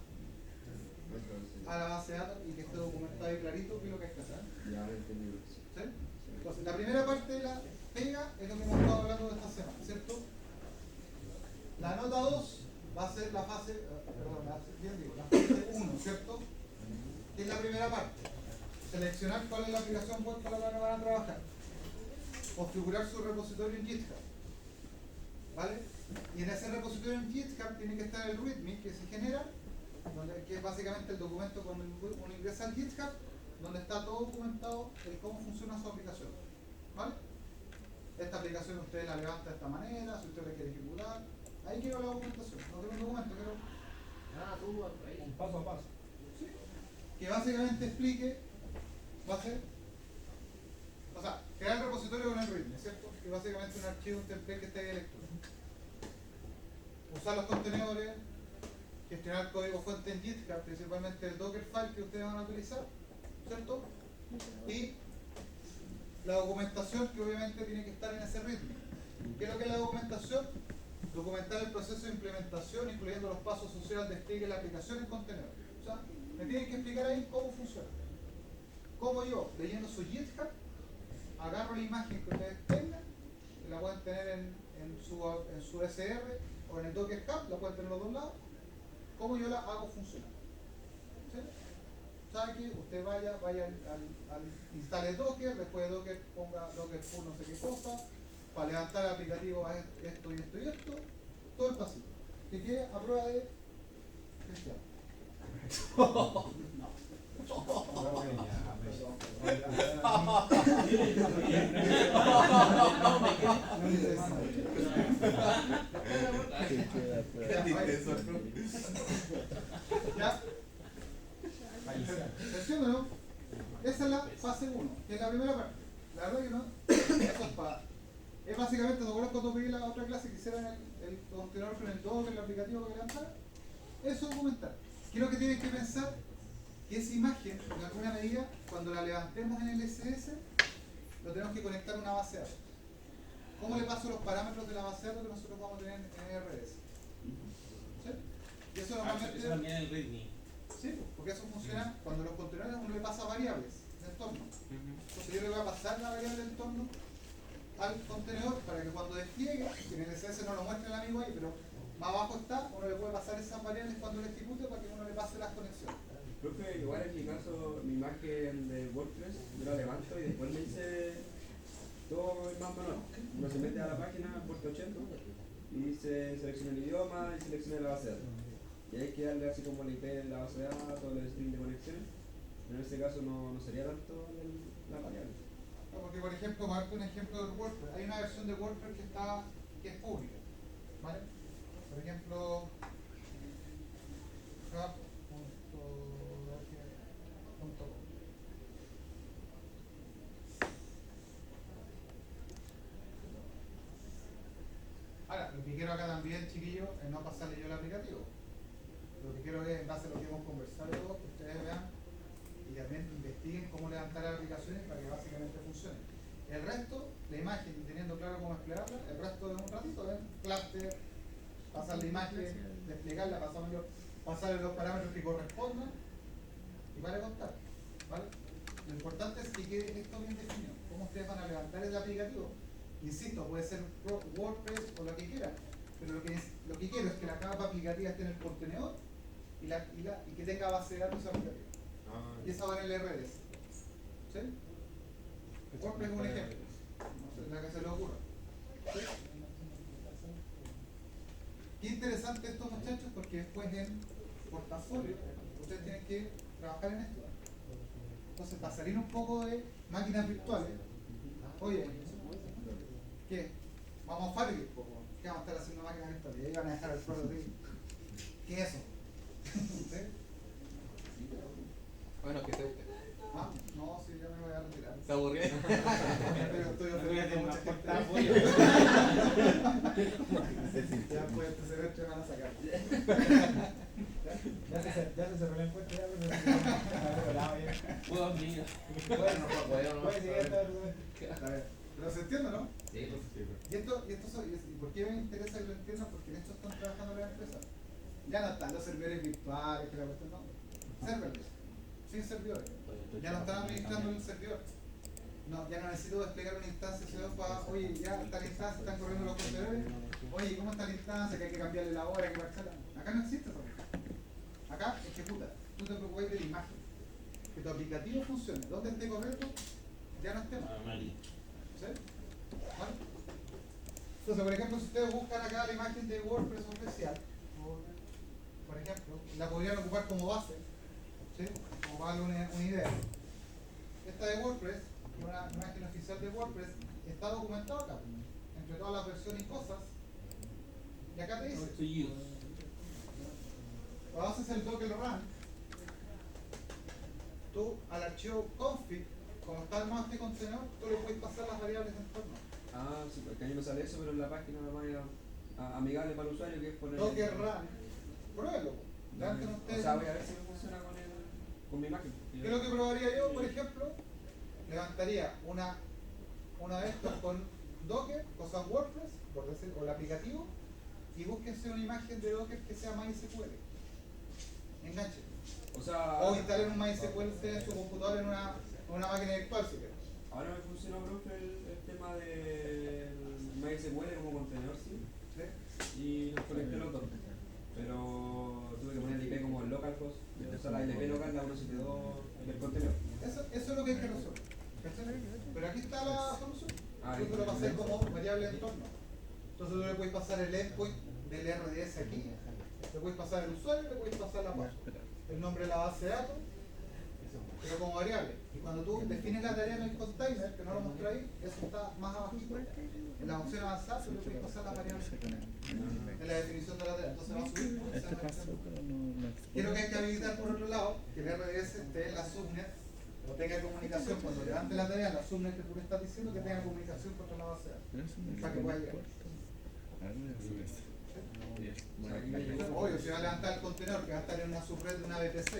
la base de datos y que esté documentado y clarito qué es lo que hay que hacer. Ya me entendí. ¿Sí? Entonces, la primera parte de la pega es lo que hemos estado hablando de esta semana, ¿cierto? La nota 2 va a ser la fase, la fase 1, ¿cierto? Que es la primera parte. Seleccionar cuál es la aplicación web para la que van a trabajar. Configurar su repositorio en GitHub. ¿Vale? Y en ese repositorio en GitHub tiene que estar el README que se genera, que es básicamente el documento cuando uno ingresa al GitHub, donde está todo documentado de cómo funciona su aplicación. ¿Vale? Esta aplicación usted la levanta de esta manera, si usted la quiere ejecutar. Ahí quiero la documentación, no quiero un documento, quiero Tú, Un paso a paso. ¿sí? Que básicamente explique, va a ser, o sea, crear el repositorio con el README, ¿cierto? Que básicamente un archivo, un template que esté ahí electrónico. Usar los contenedores, gestionar el código fuente en GitHub, principalmente el Dockerfile que ustedes van a utilizar, ¿cierto? Y la documentación que obviamente tiene que estar en ese README. ¿Qué es lo que es la documentación? Documentar el proceso de implementación, incluyendo los pasos asociados al despliegue de la aplicación en contenedor. O sea, me tienen que explicar ahí cómo funciona. Cómo yo, leyendo su GitHub, agarro la imagen que ustedes tengan, que la pueden tener en su SR o en el Docker Hub, la pueden tener los dos lados, cómo yo la hago funcionar. ¿Sí? ¿Sabe qué? Usted vaya al instale Docker, después de Docker ponga Docker full no sé qué cosa, para levantar el aplicativo a esto y esto y esto, todo el pasito. Que quede a prueba de Cristiano. ¿Ya? ¿Se entiende, no? Esa es la fase 1, que es la primera parte. La verdad que no, eso es básicamente, ¿te acuerdas cuando pedí la otra clase que hicieran el contenedor con el Docker, el aplicativo que levantara? Eso documentar. Quiero que tienen que pensar que esa imagen, en alguna medida, cuando la levantemos en el SS, lo tenemos que conectar a una base de datos. ¿Cómo le paso los parámetros de la base de datos que nosotros vamos a tener en RDS? ¿Sí? Y eso normalmente... Eso también es el README. Sí, porque eso funciona cuando los contenedores uno le pasa variables de entorno. Entonces yo le voy a pasar la variable de entorno al contenedor para que cuando despliegue, que en el SS no lo muestre el amigo ahí, pero más abajo está, uno le puede pasar esas variables cuando lo ejecute para que uno le pase las conexiones. Profe, igual en mi caso, mi imagen de WordPress, yo la levanto y después me hice todo en más manual. Uno se mete a la página, puerto 80, y se selecciona el idioma y selecciona la base de datos. Y hay que darle así como el IP de la base de datos, el string de conexiones. Pero en este caso no sería tanto la variable. No, porque por ejemplo, para darte un ejemplo de WordPress, hay una versión de WordPress que es pública. ¿Vale? Por ejemplo, ahora, lo que quiero acá también, chiquillos, es no pasarle yo el aplicativo. Lo que quiero es, en base a lo que hemos conversado, que ustedes vean y también investiguen cómo levantar las aplicaciones para que básicamente funcione. El resto, la imagen, y teniendo claro cómo desplegarla, el resto de un ratito, ¿ven? Cluster, pasar la imagen, desplegarla, pasarle los parámetros que correspondan y para contar. ¿Vale? Lo importante es que quede esto bien definido. Cómo ustedes van a levantar el aplicativo. Insisto, puede ser WordPress o lo que quieran, pero lo que quiero es que la capa aplicativa esté en el contenedor y que tenga base de datos aplicativa. Y esa va en el RDS. ¿Sí? WordPress es un ejemplo. No sé, la que se le ocurra. ¿Sí? Qué interesante esto, muchachos, porque después en portafolio ustedes tienen que trabajar en esto. Entonces, para salir un poco de máquinas virtuales, oye, ¿qué? Vamos a Fargate, ¿qué vamos a estar haciendo máquinas virtuales? Y ahí van a dejar el prototipo. ¿Qué es eso? ¿Sí? Bueno, que te guste. Ah, no, sí, ya me voy a retirar. ¿Está aburrido? Estoy ofendiendo a mucha gente. Ya pues este semestre me van a sacar. Ya se cerró la encuesta, ya pero Puedo mira. Bueno, no puedo, no. puede seguir hasta A ver, pero se entiende, ¿no? Sí, Y por qué me interesa que lo entiendan? Porque en esto están trabajando las empresas. Ya no están los servidores virtuales, que la cuestión no. Serverless, sin servidores. Ya no están administrando el servidor. No, ya no necesito desplegar una instancia CO2 para, oye, ya está la instancia, están corriendo los contenedores. Oye, ¿cómo está la instancia? Que hay que cambiarle la hora, que parcharla. Acá no existe eso. Acá ejecuta. Tú te preocupes de la imagen. Que tu aplicativo funcione. Donde esté correcto, ya no esté mal. ¿Sí? ¿Vale? Entonces, por ejemplo, si ustedes buscan acá la imagen de WordPress oficial, por ejemplo, la podrían ocupar como base, ¿sí? Como para darle una idea. Esta de WordPress, una imagen oficial de WordPress, está documentado acá, entre todas las versiones y cosas. Y acá te dice, cuando haces el Docker run, tú al archivo config, como está armado este contenedor, tú le puedes pasar las variables de entorno. Ah, sí, porque a mí me sale eso, pero en la página más amigable para el usuario, que es poner... Docker run, pruébelo. O sea, voy a ver si me funciona con mi imagen. ¿Qué es lo que probaría yo, por ejemplo? Levantaría una de estas con Docker, o sea WordPress, por decir, o el aplicativo, y búsquense una imagen de Docker que sea MySQL. Enganche. O instalen un MySQL en su computador en una máquina virtual si quieres. Ahora me funcionó, profe, el tema de MySQL como contenedor, sí. Y los conecté los dos. Pero tuve que poner el IP como el localhost, usar la IP local, la 172 del contenedor. Eso es lo que hay que resolver. Pero aquí está la solución. Tú lo pasas como variable de entorno. Entonces tú le puedes pasar el endpoint del RDS aquí, le puedes pasar el usuario, le puedes pasar la password, el nombre de la base de datos, pero como variable. Y cuando tú defines la tarea en el container, que no lo mostré ahí, eso está más abajo. En la función avanzada, tú le puedes pasar las variables en la definición de la tarea. Entonces va a subir. Quiero que hay que habilitar por otro lado que el RDS esté en la subnet o tenga comunicación cuando levante la tarea en la subnet que tú le estás diciendo, que tenga comunicación contra la base de datos para que pueda llegar. Obvio, si va a levantar el contenedor que va a estar en una subred de una VPC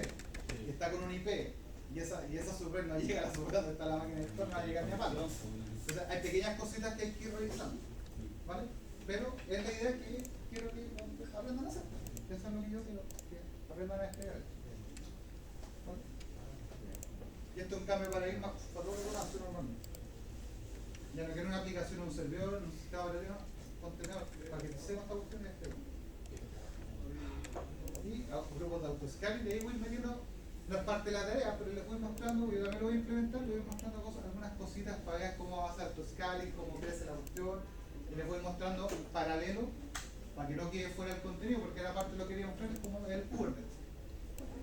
y está con un IP y esa subred no llega a la subred donde está la máquina de entorno, no va a llegar ni a palo. Entonces hay pequeñas cositas que hay que ir revisando, ¿vale? Pero es la idea que quiero que aprendan a hacer. Eso es lo que yo quiero, que aprendan a despegar. ¿Vale? Y esto es un cambio de paradigma para todo lo que hace normalmente. Ya no quiero una aplicación, un servidor, un sistema operativo, contenedor, para que se esta cuestión de este. Y grupos de autoscaling, y ahí voy metiendo, no es parte de la tarea, pero les voy mostrando, yo también lo voy a implementar, les voy mostrando cosas, algunas cositas para ver cómo va a ser autoscaling, cómo crece la cuestión, y les voy mostrando paralelo, para que no quede fuera el contenido, porque la parte de lo que quería mostrar es como el Kubernetes.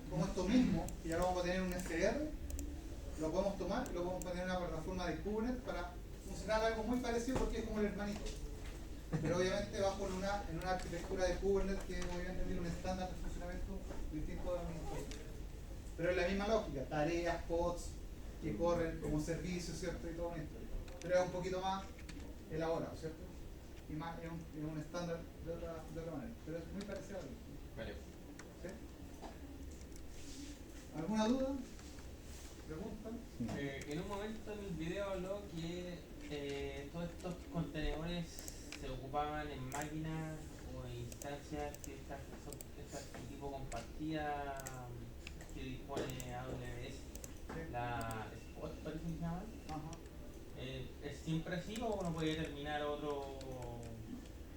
Como esto mismo, que ya lo vamos a tener en un SDR, lo podemos tomar y lo podemos poner en una plataforma de Kubernetes para funcionar algo muy parecido porque es como el hermanito. Pero obviamente bajo en una arquitectura de Kubernetes que obviamente tiene un estándar de funcionamiento distinto de la misma. Pero es la misma lógica, tareas, pods que corren como servicios, ¿cierto? Y todo esto. Pero es un poquito más elaborado, ¿cierto? Y más es un estándar de otra manera. Pero es muy parecido a lo mismo. Vale. ¿Sí? ¿Alguna duda? ¿Pregunta? En un momento en el video habló que todos estos contenedores se ocupaban en máquinas o en instancias que estas tipo compartida que dispone AWS, la Spot parece que se llama. ¿Es siempre así o uno puede determinar otro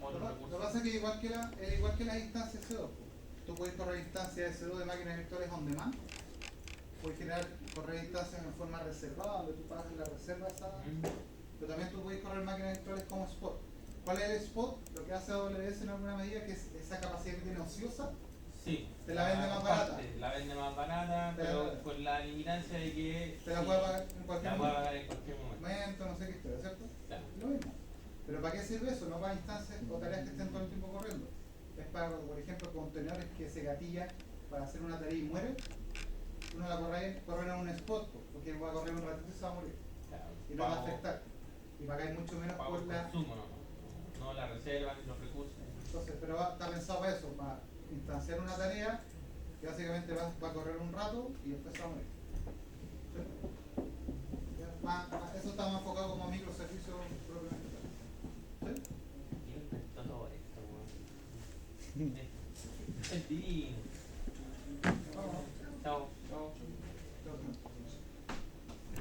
recurso? Lo que pasa es que igual que las instancias C2, tú puedes correr instancias de C2 de máquinas virtuales on demand, puedes correr instancias en forma reservada, donde tú pagas la reserva esa, pero también tú puedes correr máquinas virtuales como Spot. ¿Cuál es el Spot? Lo que hace AWS en alguna medida que es esa capacidad que tiene ociosa, sí, te la vende más barata. La vende más barata, pero con la limitancia de que te la puede pagar en cualquier momento. No sé qué historia, ¿cierto? Claro. Lo mismo. ¿Pero para qué sirve eso? No para instancias o tareas que estén todo el tiempo corriendo. Es para, por ejemplo, contenedores que se gatillan para hacer una tarea y muere. Uno la corre en un spot, porque va a correr un ratito y se va a morir. Claro. Y no va a afectar. Y va a caer mucho menos por la... consumo, no la reserva, los recursos. Entonces, pero está pensado para eso, para instanciar una tarea que básicamente va a correr un rato y después se va a morir. ¿Sí? Eso está más enfocado como microservicio propiamente tal. ¿Sí? ¿Quién inventó todo esto, weón? Sentirín. Chao. Chao.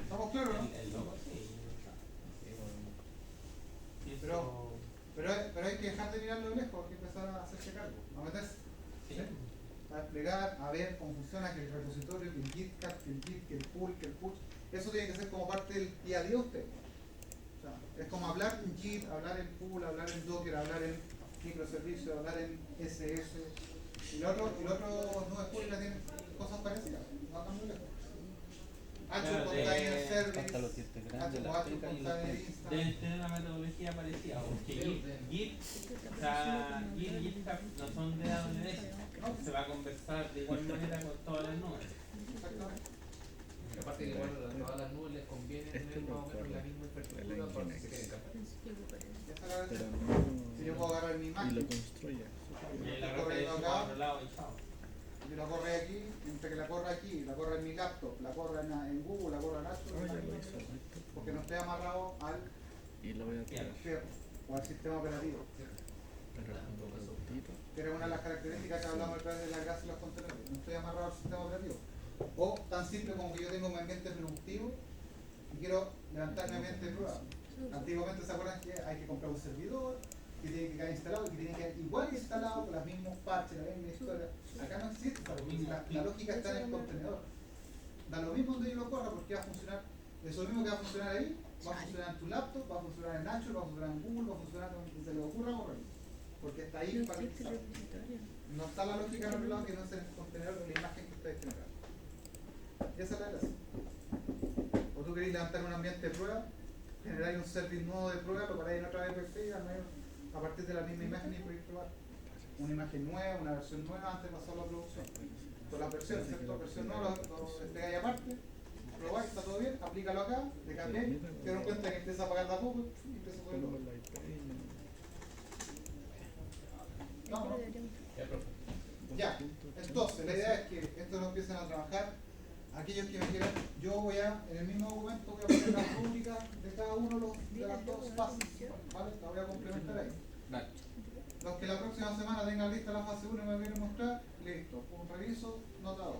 ¿Estamos claros, no? El loco, sí. Pero hay que dejar de mirarlo de lejos, hay que empezar a hacerse cargo, a meterse. Sí. A desplegar, a ver cómo funciona, que el repositorio, que el git, que el git, que el pull, que el push. Eso tiene que ser como parte del día a día de usted. O sea, es como hablar en git, hablar en pull, hablar en docker, hablar en microservicios, hablar en SS. Y los otros nubes públicas tienen cosas parecidas, no tan muy lejos. Azure Container Service, hasta los dientes grandes, la Azure teca y los Container dientes. Instance. Deben tener una metodología parecida, porque Git, o sea, Git y GitHub no son de AWS, se va a conversar de igual manera con todas las nubes. Exactamente. Y aparte que bueno, a todas las nubes les conviene tener más o menos la misma infraestructura para que se queden capaz. Esa es la Pero verdad. no. Si yo puedo agarrar mi Y Mac, lo construye. Y la referencia para otro lado y chao. yo la corre aquí, entre que la corra aquí, la corra en mi laptop, la corra en Google, la corra en Azure, Ah, ya lo hizo. porque no esté amarrado al Y lo voy a tirar. fierro o al sistema operativo. Pero cuando lo tiro. Que era una de las características que hablamos otra vez de la grasa y los contenedores. No estoy amarrado al sistema operativo. O tan simple como que yo tengo un ambiente productivo y quiero levantar mi ambiente de prueba. Antiguamente se acuerdan que hay que comprar un servidor, que tiene que quedar instalado, que tiene que quedar igual instalado, con los mismos parches, la misma historia. Acá no existe, la lógica está en el contenedor. Da lo mismo donde yo lo corra porque va a funcionar, eso mismo que va a funcionar ahí, va a funcionar en tu laptop, va a funcionar en Azure, va a funcionar en Google, va a funcionar donde se le ocurra correr. Porque está ahí para que no está la lógica en otro lado que no es en el contenedor de la imagen que ustedes generan. Y esa es la gracia. O tú queréis levantar un ambiente de prueba, generáis un service nuevo de prueba, lo paráis en otra VPC y a partir de la misma imagen y podéis probar. Una imagen nueva, una versión nueva antes de pasar a la producción. Con las versiones, ¿cierto? Versión nueva, lo desplegáis aparte, probáis, está todo bien, aplícalo acá, le cambiáis, te dieron cuenta que empieza a pagar de a poco y empieza a poder Pongo la IP y no, no. Ya, entonces la idea es que esto lo empiecen a trabajar aquellos que me quieran. Yo voy a, en el mismo documento voy a poner las rúbricas de cada uno de las dos fases, ¿vale? La voy a complementar ahí. Vale. Los que la próxima semana tengan lista la fase 1 y me quieren mostrar, listo, un reviso, nota 2.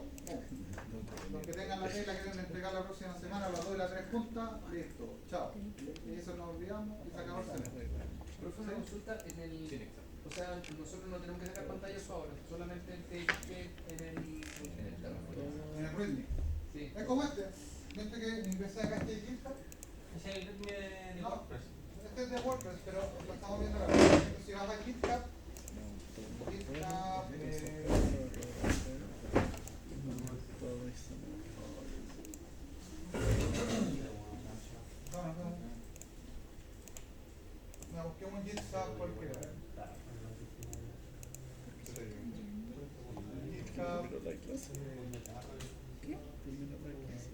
Los que tengan la regla que quieren entregar la próxima semana, las 2 y las 3 juntas, listo, chao. Y eso nos olvidamos y sacamos el semestre. Profe, una consulta en el... O sea, nosotros no tenemos que sacar pantallas ahora, solamente el TXT en el README. Sí. Es como este. Viste que ingresé acá este GitHub. Ese es el ritmo de No, WordPress. este es de WordPress, pero lo estamos viendo ahora. Si vas a GitHub, me busqué un GitHub cualquiera. GitHub. Pero la clase. ¿Qué? Primero la clase.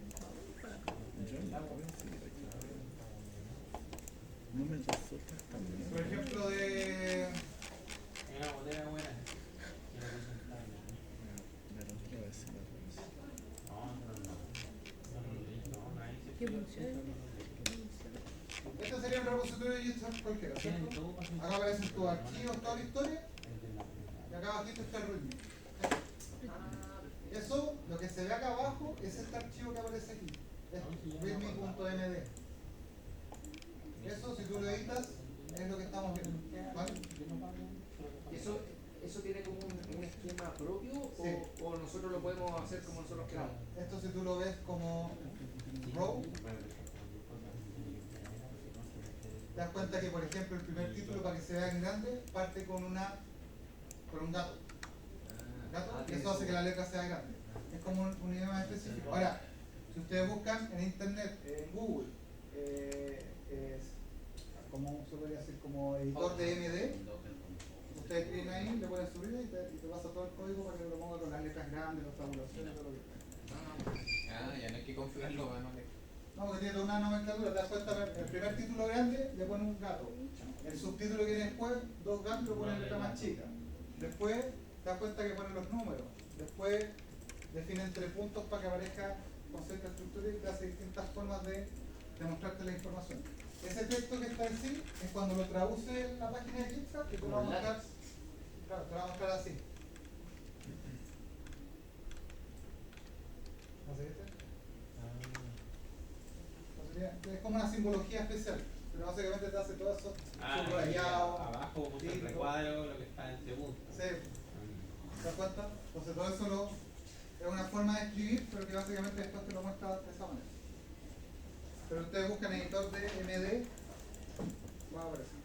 Yo no puedo seguir aquí. No me resulta tan bien. Por ejemplo, de. Hay una botella buena. Quiero presentarla. Pero otra vez si la vemos. No, ahí se ¿Qué funciona? Este sería un repositorio de GitHub cualquiera, ¿cierto? Acá aparecen tus archivos, toda la historia. Y acá abajito está el README. Eso, lo que se ve acá abajo, es este archivo que aparece aquí. Es readme.md. Eso, si tú lo editas, es lo que estamos viendo. ¿Vale? ¿Eso tiene como un esquema propio Sí. o nosotros lo podemos hacer como nosotros queramos? Esto si tú lo ves como row, te das cuenta que, por ejemplo, el primer título, para que se vea en grande, parte con un gato. Y eso hace que la letra sea grande. Es como un idioma específico. Ahora, si ustedes buscan en internet, en Google, como se podría decir, como editor de MD, ustedes escriben ahí, le pueden subir y te pasa todo el código para que lo ponga con las letras grandes, las tabulaciones, todo lo que Ya no hay que configurarlo, no, porque tiene una nomenclatura, te das cuenta, el primer título grande le pone un gato, el subtítulo que viene después, dos gatos, le pone letra más chica, después te das cuenta que pone los números, después define entre puntos para que aparezca con cierta estructura y te hace distintas formas de mostrarte la información. Ese texto que está en sí es cuando lo traduce en la página de GitHub, que te lo va a mostrar, claro, te lo va a mostrar así. como una simbología especial, pero básicamente te hace todo eso subrayado. Abajo puso el recuadro, lo que está entre puntos. Sí. ¿Te das cuenta? Entonces todo eso es una forma de escribir, pero que básicamente después te lo muestra de esa manera. Pero ustedes buscan editor de MD, va a aparecer.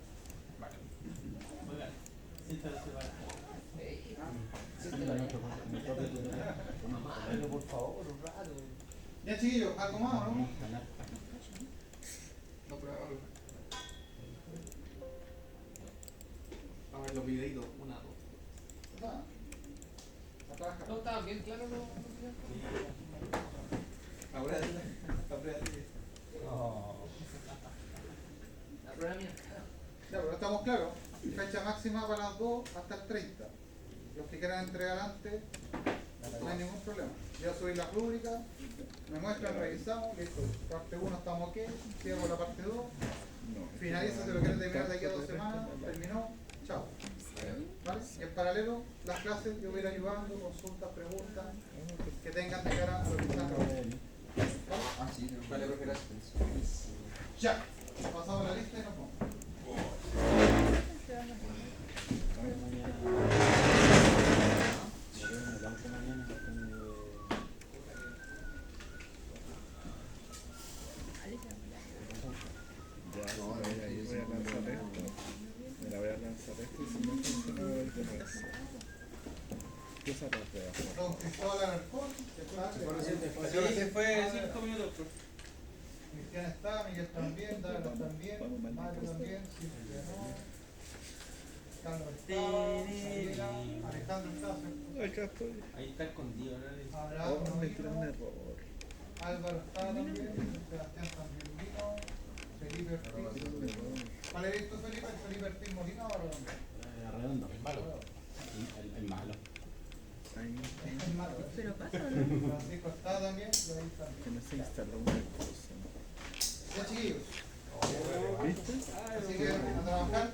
Vale. Oigan, siéntalo separado. Pero por favor, un rato. Ya chiquillos, ¿algo más o no? No, pero a ver los videitos, una, dos. No, estaban bien claros los videos. Ahora La prueba mía. Ya, pero estamos claros. Fecha máxima para las 2 hasta el 30. Los que quieran entregar antes, no hay ningún problema. Ya subí la rúbrica, me muestran, revisamos, listo. Parte 1 estamos ok, cierro la parte 2. Finaliza si lo quieren terminar de aquí a 2 semanas, terminó, chao. ¿Vale? Y en paralelo, las clases yo voy a ir ayudando, consultas, preguntas, que tengan de cara a lo que están trabajando. Ah, sí, vale, profe, gracias. Ya, pasamos la lista y nos vamos. Don Cristóbal Alarcón, Se fue 5 minutos. Cristian está, Miguel también, Dávila también, Mario también, Silvia no, Carlos está, Alejandro está, ¿cierto? Ahí está escondido, ¿no? Abraham no vino, Álvaro está también, Sebastián también vino, Felipe Ortiz. ¿Cuál eres tú, Felipe? ¿Felipe Ortiz Molina o Arredondo? Arredondo. El malo. El malo. El malo. Pero pasa, ¿no? Francisco está también, y ahí también. Que no se instaló una cosa. Ya chiquillos. ¿Viste? Así que a trabajar.